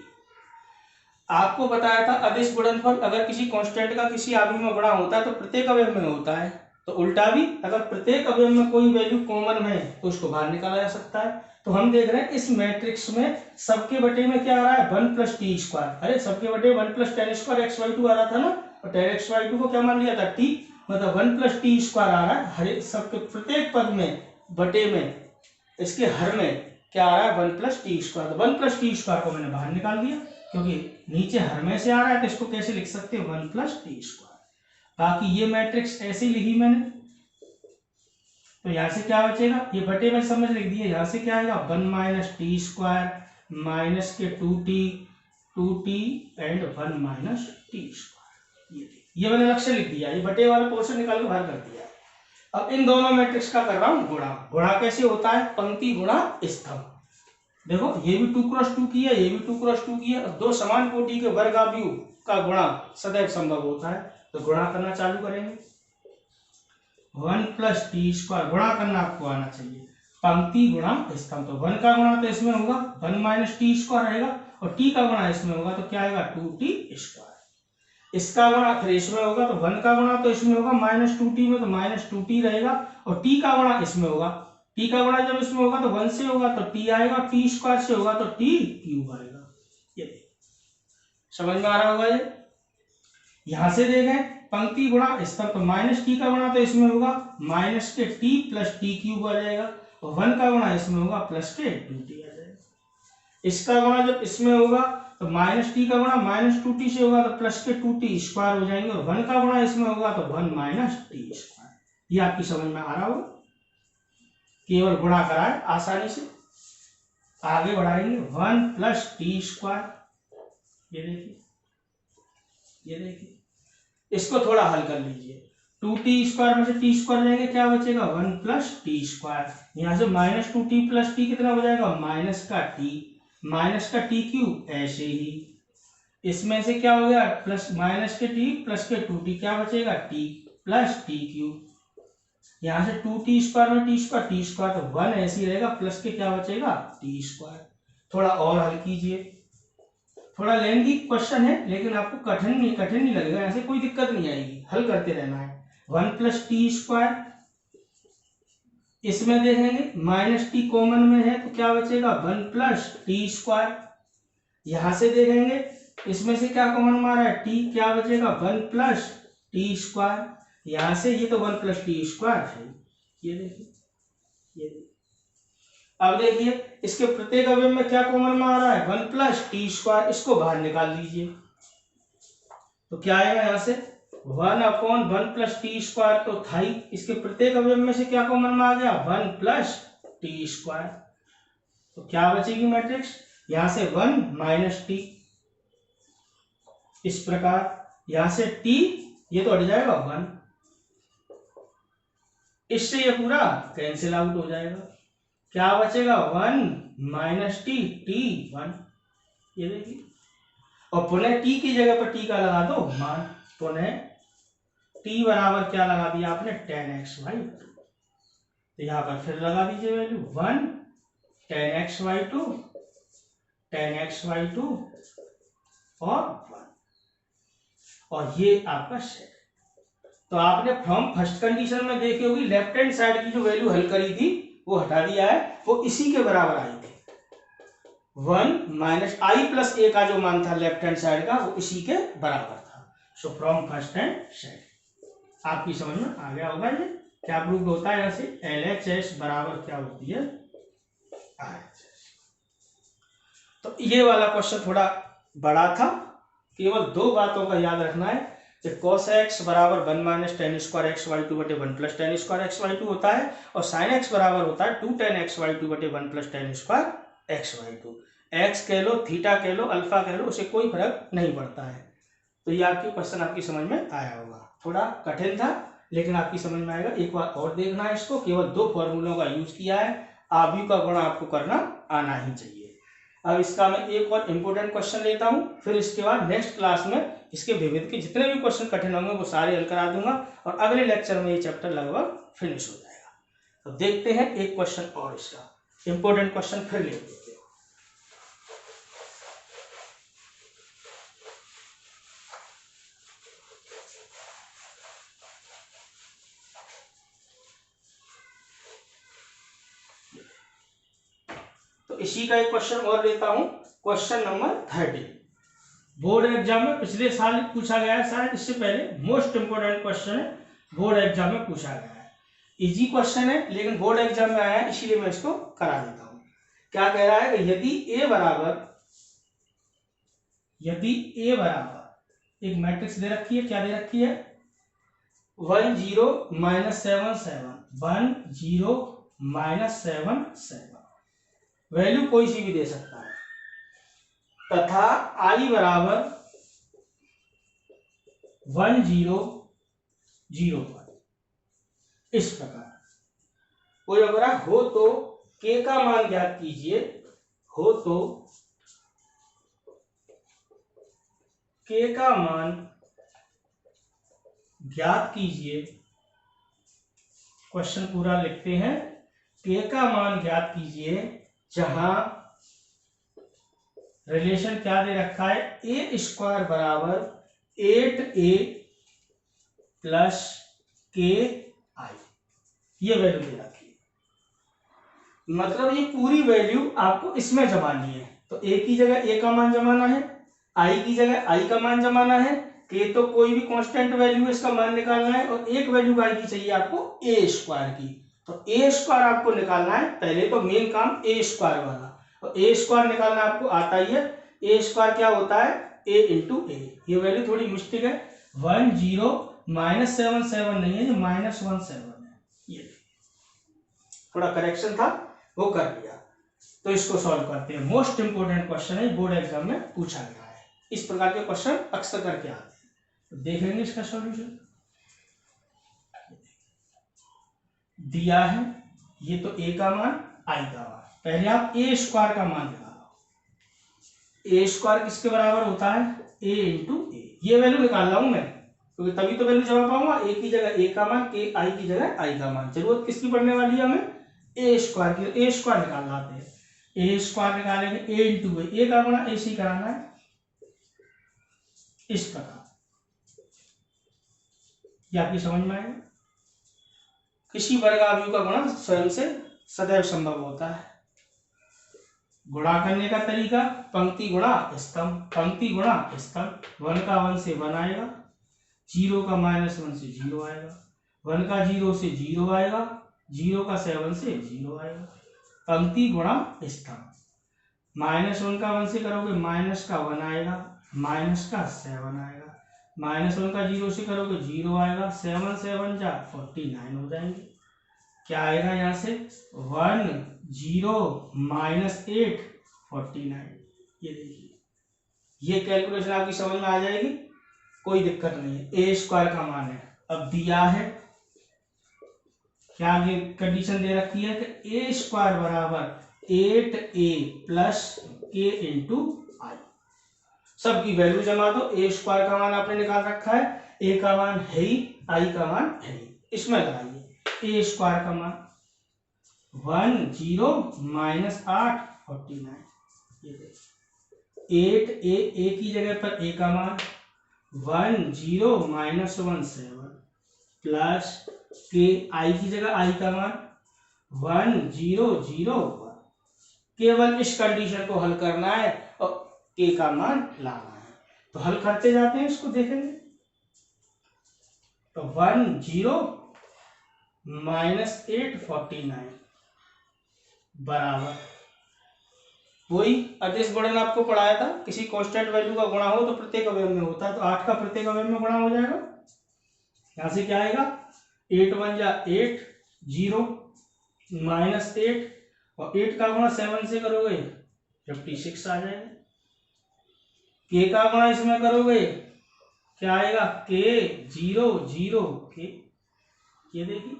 आपको बताया था अदिश गुणनफल अगर किसी कांस्टेंट का किसी आव्यूह में गुणा होता है तो प्रत्येक अवयव में होता है, तो उल्टा भी अगर प्रत्येक अवयव में कोई वैल्यू कॉमन है तो उसको बाहर निकाला जा सकता है। तो हम देख रहे हैं इस मैट्रिक्स में सबके बटे में क्या आ रहा है? 1 प्लस टी स्क्वायर। अरे सबके बटे 1 plus tan square x Y two आ रहा था ना, और टेन एक्स वाई टू को क्या मान लिया था? टी, मतलब 1 प्लस टी स्क्वायर आ रहा है। हर सबके प्रत्येक पद में बटे में इसके हर में क्या आ रहा है? 1 plus T square. 1 plus T square को मैंने बाहर निकाल दिया, क्योंकि नीचे हर में से आ रहा है, तो इसको कैसे लिख सकते हैं? 1 प्लस टी स्क्वायर। बाकी ये मैट्रिक्स ऐसे लिखी मैंने, तो यहाँ से क्या बचेगा? ये बटे में समझ लिख दिए। यहाँ से क्या आएगा? 1 माइनस टी स्क्वायर माइनस के 2t and 1 minus T square. ये मैंने अलग से लिख दिया, ये बटे वाला पोर्शन निकाल के बाहर कर दिया। अब इन दोनों मैट्रिक्स का कर रहा हूँ गुणा। गुणा कैसे होता है? पंक्ति गुणा स्तंभ। देखो ये भी 2 क्रॉस 2 की है, ये भी 2 क्रॉस 2 की है। दो समान कोटि के वर्गाव्यूह का गुणा सदैव संभव होता है। तो गुणा करना चालू करेंगे। 1 प्लस टी स्क्वायर गुणा करना आपको आना चाहिए, पंक्ति गुणा स्तंभ। तो 1 का गुणा तो इसमें होगा 1 माइनस टी स्क्वायर रहेगा, और t का गुणा इसमें होगा तो क्या आएगा? 2t square. इसका गुणा फिर इसमें होगा तो 1 का गुणा तो इसमें होगा माइनस 2t में, तो माइनस 2t रहेगा, और t का गुणा इसमें होगा। t का गुणा जब इसमें होगा तो 1 से होगा तो t आएगा, t स्क्वायर से होगा तो t क्यूब आएगा। ये समझ में आ रहा होगा? ये यहां से देखें पंक्ति गुणा स्तंभ, तो माइनस टी का गुणा तो इसमें होगा माइनस के टी प्लस टी क्यूब आ जाएगा, और 1 का गुणा इसमें होगा प्लस के 2t आ जाएगा। इसका गुणा जब इसमें होगा तो माइनस टी का गुणा माइनस 2t से होगा तो प्लस के 2t स्क्वायर हो जाएंगे, और 1 का गुणा इसमें होगा तो 1 माइनस टी स्क्वायर। ये आपकी समझ में आ रहा होगा? केवल गुणा करा है आसानी से। आगे बढ़ाएंगे 1 + t²। ये देखिए, ये देखिए, इसको थोड़ा हल कर लीजिए। 2t² में से t² जाएंगे, क्या बचेगा 1 + t²। यहाँ से -2t + t कितना हो जाएगा, माइनस का t क्यूब। ऐसे ही इसमें से क्या हो गया, प्लस माइनस के t प्लस के 2t, क्या बचेगा t + t क्यूब। यहाँ से 2t² में t² तो 1 ऐसे ही रहेगा, प्लस के क्या बचेगा t²। थोड़ा और हल कीजिए, थोड़ा लेंथी क्वेश्चन है लेकिन आपको कठिन नहीं लगेगा, ऐसे कोई दिक्कत नहीं आएगी, हल करते रहना है। 1 + t², इसमें देखेंगे -t कॉमन में है तो क्या बचेगा 1 + t²। यहां से देखेंगे इसमें से क्या कॉमन मारा है t, क्या बचेगा 1 + t²। यहां से ये तो 1 + t² है। ये देखिए, ये देखिए, अब देखिए इसके प्रत्येक अवयव में क्या कॉमन में आ रहा है 1 + t²। इसको बाहर निकाल लीजिए तो क्या आएगा, यहाँ से 1/1 + t² तो था ही। इसके प्रत्येक अवयव में से क्या कॉमन में आ गया 1 + t²। तो क्या बचेगी मैट्रिक्स, यहाँ से 1 - t, इस प्रकार यहां से t ये तो हट जाएगा 1, इससे ये पूरा कैंसिल आउट हो जाएगा। क्या बचेगा 1 - t, t1। ये देखिए, और पुनः t की जगह पर t का लगा दो मान, पुनः t बराबर क्या लगा दिया आपने 10x/2। तो यहां पर फिर लगा दीजिए वैल्यू 1 10x/2 10x/2 और 1, और ये आपका सेट। तो आपने फ्रॉम फर्स्ट कंडीशन में देखी होगी, लेफ्ट हैंड साइड की जो वैल्यू हल करी थी वो हटा दिया है, वो इसी के बराबर आई थी। 1 - i + a का जो मान था लेफ्ट हैंड साइड का, वो इसी के बराबर था। So from first hand side आपकी समझ में आ गया होगा। ये क्या प्रूव होता है, यहाँ से LHS बराबर क्या होती है RHS। तो ये वाला क्वेश्चन थोड़ा बड़ा था, केवल 2 बातों का याद रखना है कि cos x बराबर 1 - tan² x/2 बटे 1 + tan² x/2 होता है, और sin x बराबर होता है 2 tan x/2 बटे 1 + tan² x/2। x कह लो, थीटा कह लो, अल्फा कह लो, उसे कोई फर्क नहीं पड़ता है। तो ये आपके क्वेश्चन आपकी समझ में आया होगा। थोड़ा कठिन था लेकिन आपकी समझ में आएगा। एक बार और देखना है इसको, केवल 2 फॉर्मूलों का यूज किया है, आव्यूह का गुण आपको करना आना ही चाहिए। अब इसका मैं एक और इम्पोर्टेंट क्वेश्चन लेता हूं, फिर इसके बाद नेक्स्ट क्लास में इसके विविध के जितने भी क्वेश्चन कठिन होंगे वो सारे हल करा दूंगा, और अगले लेक्चर में ये चैप्टर लगभग फिनिश हो जाएगा। तो देखते हैं एक क्वेश्चन और, इसका इम्पोर्टेंट क्वेश्चन फिर ले लेते हैं। तो इसी का एक क्वेश्चन और लेता हूं, क्वेश्चन नंबर 30। बोर्ड एग्जाम में पिछले साल पूछा गया है, शायद इससे पहले, मोस्ट इंपोर्टेंट क्वेश्चन है, बोर्ड एग्जाम में पूछा गया है। इजी क्वेश्चन है लेकिन बोर्ड एग्जाम में आया है, इसीलिए मैं इसको करा देता हूं। क्या कह रहा है कि यदि a बराबर एक मैट्रिक्स दे रखी है, क्या दे रखी है 1 0 -7 7 1 0 -7 7, वैल्यू कोई सी भी दे सकता है, तथा i बराबर 1 0 0 पर, इस प्रकार कोई अगर हो तो k का मान ज्ञात कीजिए, हो तो k का मान ज्ञात कीजिए। क्वेश्चन पूरा लिखते हैं, k का मान ज्ञात कीजिए जहां रिलेशन क्या दे रखा है, a² बराबर 8a + ki, ये वैल्यू दे रखी है। मतलब ये पूरी वैल्यू आपको इसमें जमानी है। तो a की जगह a का मान जमाना है, i की जगह i का मान जमाना है, k तो कोई भी कांस्टेंट वैल्यू है, इसका मान निकालना है, और एक वैल्यू आई की चाहिए आपको a² की। तो a² आपको निकालना है, पहले तो मेन काम a² वाला, और a² निकालना आपको आता ही है। a² क्या होता है a × a, ये वैल्यू थोड़ी मुश्किल है, 1 0 -7 7 नहीं है, ये -1 7 है। ये थोड़ा करेक्शन था वो कर लिया। तो इसको सॉल्व करते हैं। मोस्ट इंपोर्टेंट क्वेश्चन है, बोर्ड एग्जाम में पूछा गया है। इस प्रकार के क्वेश्चन अक्सर करके आते हैं, तो देख लेंगे इसका सॉल्यूशन। दिया है ये तो ए का मान, आई का मान। पहले आप ए स्क्वायर का मान निकालो। ए स्क्वायर किसके बराबर होता है? ए इंटू ए। ये वैल्यू निकाल रहा हूं मैं, क्योंकि तभी तो वैल्यू जमा पाऊंगा। ए की जगह ए का मान, के आई की जगह आई का मान। जरूरत किसकी पड़ने वाली है हमें? ए स्क्वायर की। ए स्क्वायर निकालना आते हैं, ए स्क्वायर निकालेंगे, ए इंटू ए का गुणा ए से कराना है। इस प्रकार ये आपकी समझ में आएगा। किसी वर्गावयु का गुणा स्वयं से सदैव संभव होता है। गुणा करने का तरीका पंक्ति गुणा स्तंभ, पंक्ति गुणा स्तंभ। 1 का 1 से 1 आएगा, 0 का -1 से 0 आएगा, 1 का 0 से 0 आएगा, 0 का 7 से 0 आएगा। पंक्ति गुणा स्तंभ। -1 का 1 से करोगे माइनस का 1 आएगा, माइनस का 7 आएगा। -1 का 0 से करोगे 0 आएगा, 7 7 जा 49 हो जाएंगे। क्या आएगा यहाँ से? 1 0 -8 49। ये देखिए, ये कैलकुलेशन आपकी समझ में आ जाएगी, कोई दिक्कत नहीं है। ए स्क्वायर का मान है। अब दिया है क्या, कंडीशन दे रखी है कि ए स्क्वायर बराबर 8a प्लस के इंटू आई। सबकी वैल्यू जमा दो। ए स्क्वायर का मान आपने निकाल रखा है, ए का मान है ही, आई का मान है ही। इसमें लगाइए ए स्क्वायर का मान 1 0 -8 49। ये देखिए 8 ए की जगह पर ए का मान 1 0 -1 7 प्लस के आई की जगह आई का मान 1 0 0 1। केवल इस कंडीशन को हल करना है और के का मान लाना है। तो हल करते जाते हैं, इसको देखेंगे। तो 1 0 -8 49 बराबर वही अदिश गुणन आपको पढ़ाया था। किसी कांस्टेंट वैल्यू का गुणा हो तो प्रत्येक अवयव में होता है, तो 8 का प्रत्येक अवयव में गुणा हो जाएगा। यहां से क्या आएगा? 8 1 जा 8 0 -8 और 8 का गुणा 7 से करोगे 56 आ जाएगा। के का गुणा इसमें करोगे क्या आएगा? के 0 0 के। ये देखिए,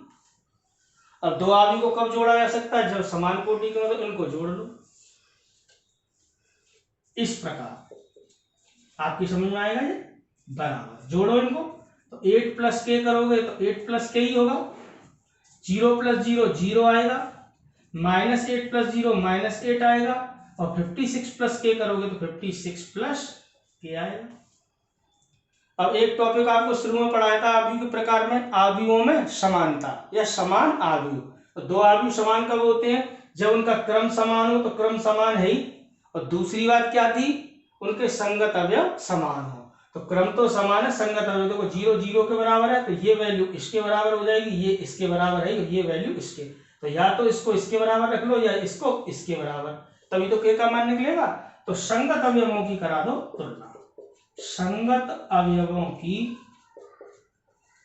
अब दो आदमी को कब जोड़ा जा सकता है? जब समान कोटि के हो तो इनको जोड़ लो। इस प्रकार आपकी समझ में आएगा ये। बराबर जोड़ो इनको, तो 8 प्लस के करोगे तो 8 प्लस के ही होगा। 0 प्लस 0 0 आएगा, -8 प्लस 0 -8 आएगा, और 56 प्लस के करोगे तो 56 प्लस के आएगा। अब एक टॉपिक आपको शुरू में पढ़ाया था आव्यूह के प्रकार में, आव्यूहों में समानता या समान आव्यूह। तो दो आव्यूह समान कब होते हैं? जब उनका क्रम समान हो, तो क्रम समान है ही। और दूसरी बात क्या थी? उनके संगत अवयव समान हो। तो क्रम तो समान है, संगत अवयव देखो 0 0 के बराबर है, तो ये वैल्यू इसके बराबर हो जाएगी, ये इसके बराबर है, ये वैल्यू इसके। तो या तो इसको इसके बराबर रख लो या इसको इसके बराबर, तभी तो के का मान निकलेगा। तो संगत अवयवों की करा दो तुलना। संगत अवयवों की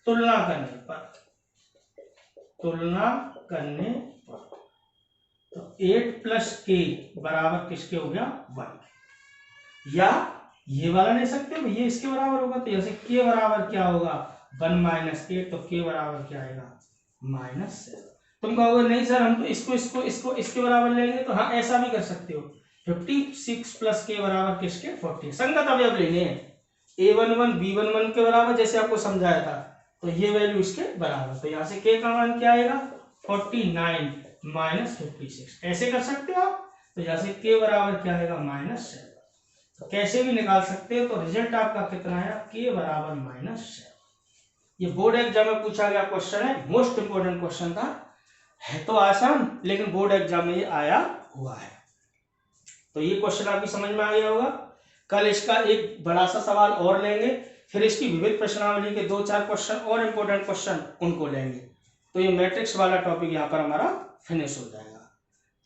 तुलना करने पर तो 8 प्लस के बराबर किसके हो गया? 1। या ये वाला ले सकते हो, ये इसके बराबर होगा, तो जैसे के बराबर क्या होगा? 1 - 8, तो के बराबर क्या आएगा? -7। तुम कहोगे नहीं सर, हम तो इसको इसके बराबर लेंगे, तो हाँ ऐसा भी कर सकते हो। 56 प्लस के बराबर किसके? 40। संगत अवयव लेने हैं, a11 b11 के बराबर, जैसे आपको समझाया था। तो ये वैल्यू इसके बराबर, तो यहाँ से के का मान क्या आएगा? 49 - 56। ऐसे कर सकते हो आप। तो यहाँ से के बराबर क्या आएगा? -7। तो कैसे भी निकाल सकते हो। तो रिजल्ट आपका कितना आया? के बराबर -7। ये बोर्ड एग्जाम में पूछा गया क्वेश्चन है, मोस्ट इंपोर्टेंट क्वेश्चन था। है तो आसान, लेकिन बोर्ड एग्जाम में ये आया हुआ है। तो ये क्वेश्चन आपकी समझ में आ गया होगा। कल इसका एक बड़ा सा सवाल और लेंगे, फिर इसकी विविध प्रश्नावली के 2-4 क्वेश्चन और इंपॉर्टेंट क्वेश्चन उनको लेंगे। तो ये मैट्रिक्स वाला टॉपिक यहाँ पर हमारा फिनिश हो जाएगा।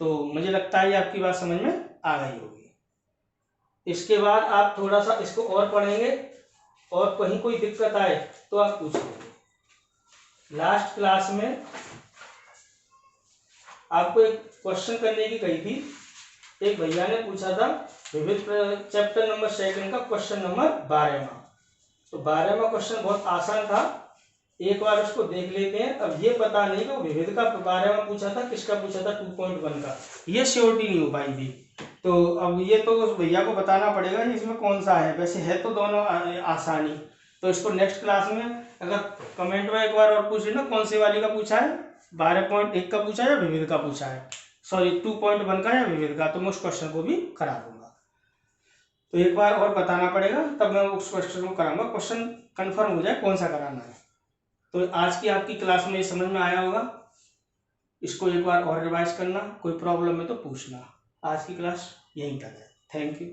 तो मुझे लगता है ये आपकी बात समझ में आ गई होगी। इसके बाद आप थोड़ा सा इसको और पढ़ेंगे, और कहीं कोई दिक्कत आए तो आप पूछ लेंगे। लास्ट क्लास में आपको एक क्वेश्चन करने की कही थी, एक भैया ने पूछा था विविध चैप्टर नंबर 2 का क्वेश्चन नंबर 12वां। तो 12वां क्वेश्चन बहुत आसान था, एक बार उसको देख लेते हैं। अब ये पता नहीं कि विविध का 12वां पूछा था, किसका पूछा था 2.1 का, ये श्योरिटी नहीं हो पाई थी। तो अब ये तो उस भैया को बताना पड़ेगा इसमें कौन सा है। वैसे है तो दोनों आसानी। तो इसको नेक्स्ट क्लास में अगर कमेंट में एक बार और पूछ लेना कौन सी वाली का पूछा है, 12.1 का पूछा है या विविध का पूछा है, सॉरी 2.1 का या विविध का, तो मैं उस क्वेश्चन को भी करा दूंगा। तो एक बार और बताना पड़ेगा, तब मैं उस क्वेश्चन को कराऊंगा, क्वेश्चन कंफर्म हो जाए कौन सा कराना है। तो आज की आपकी क्लास में ये समझ में आया होगा, इसको एक बार और रिवाइज करना, कोई प्रॉब्लम है तो पूछना। आज की क्लास यहीं तक है, थैंक यू।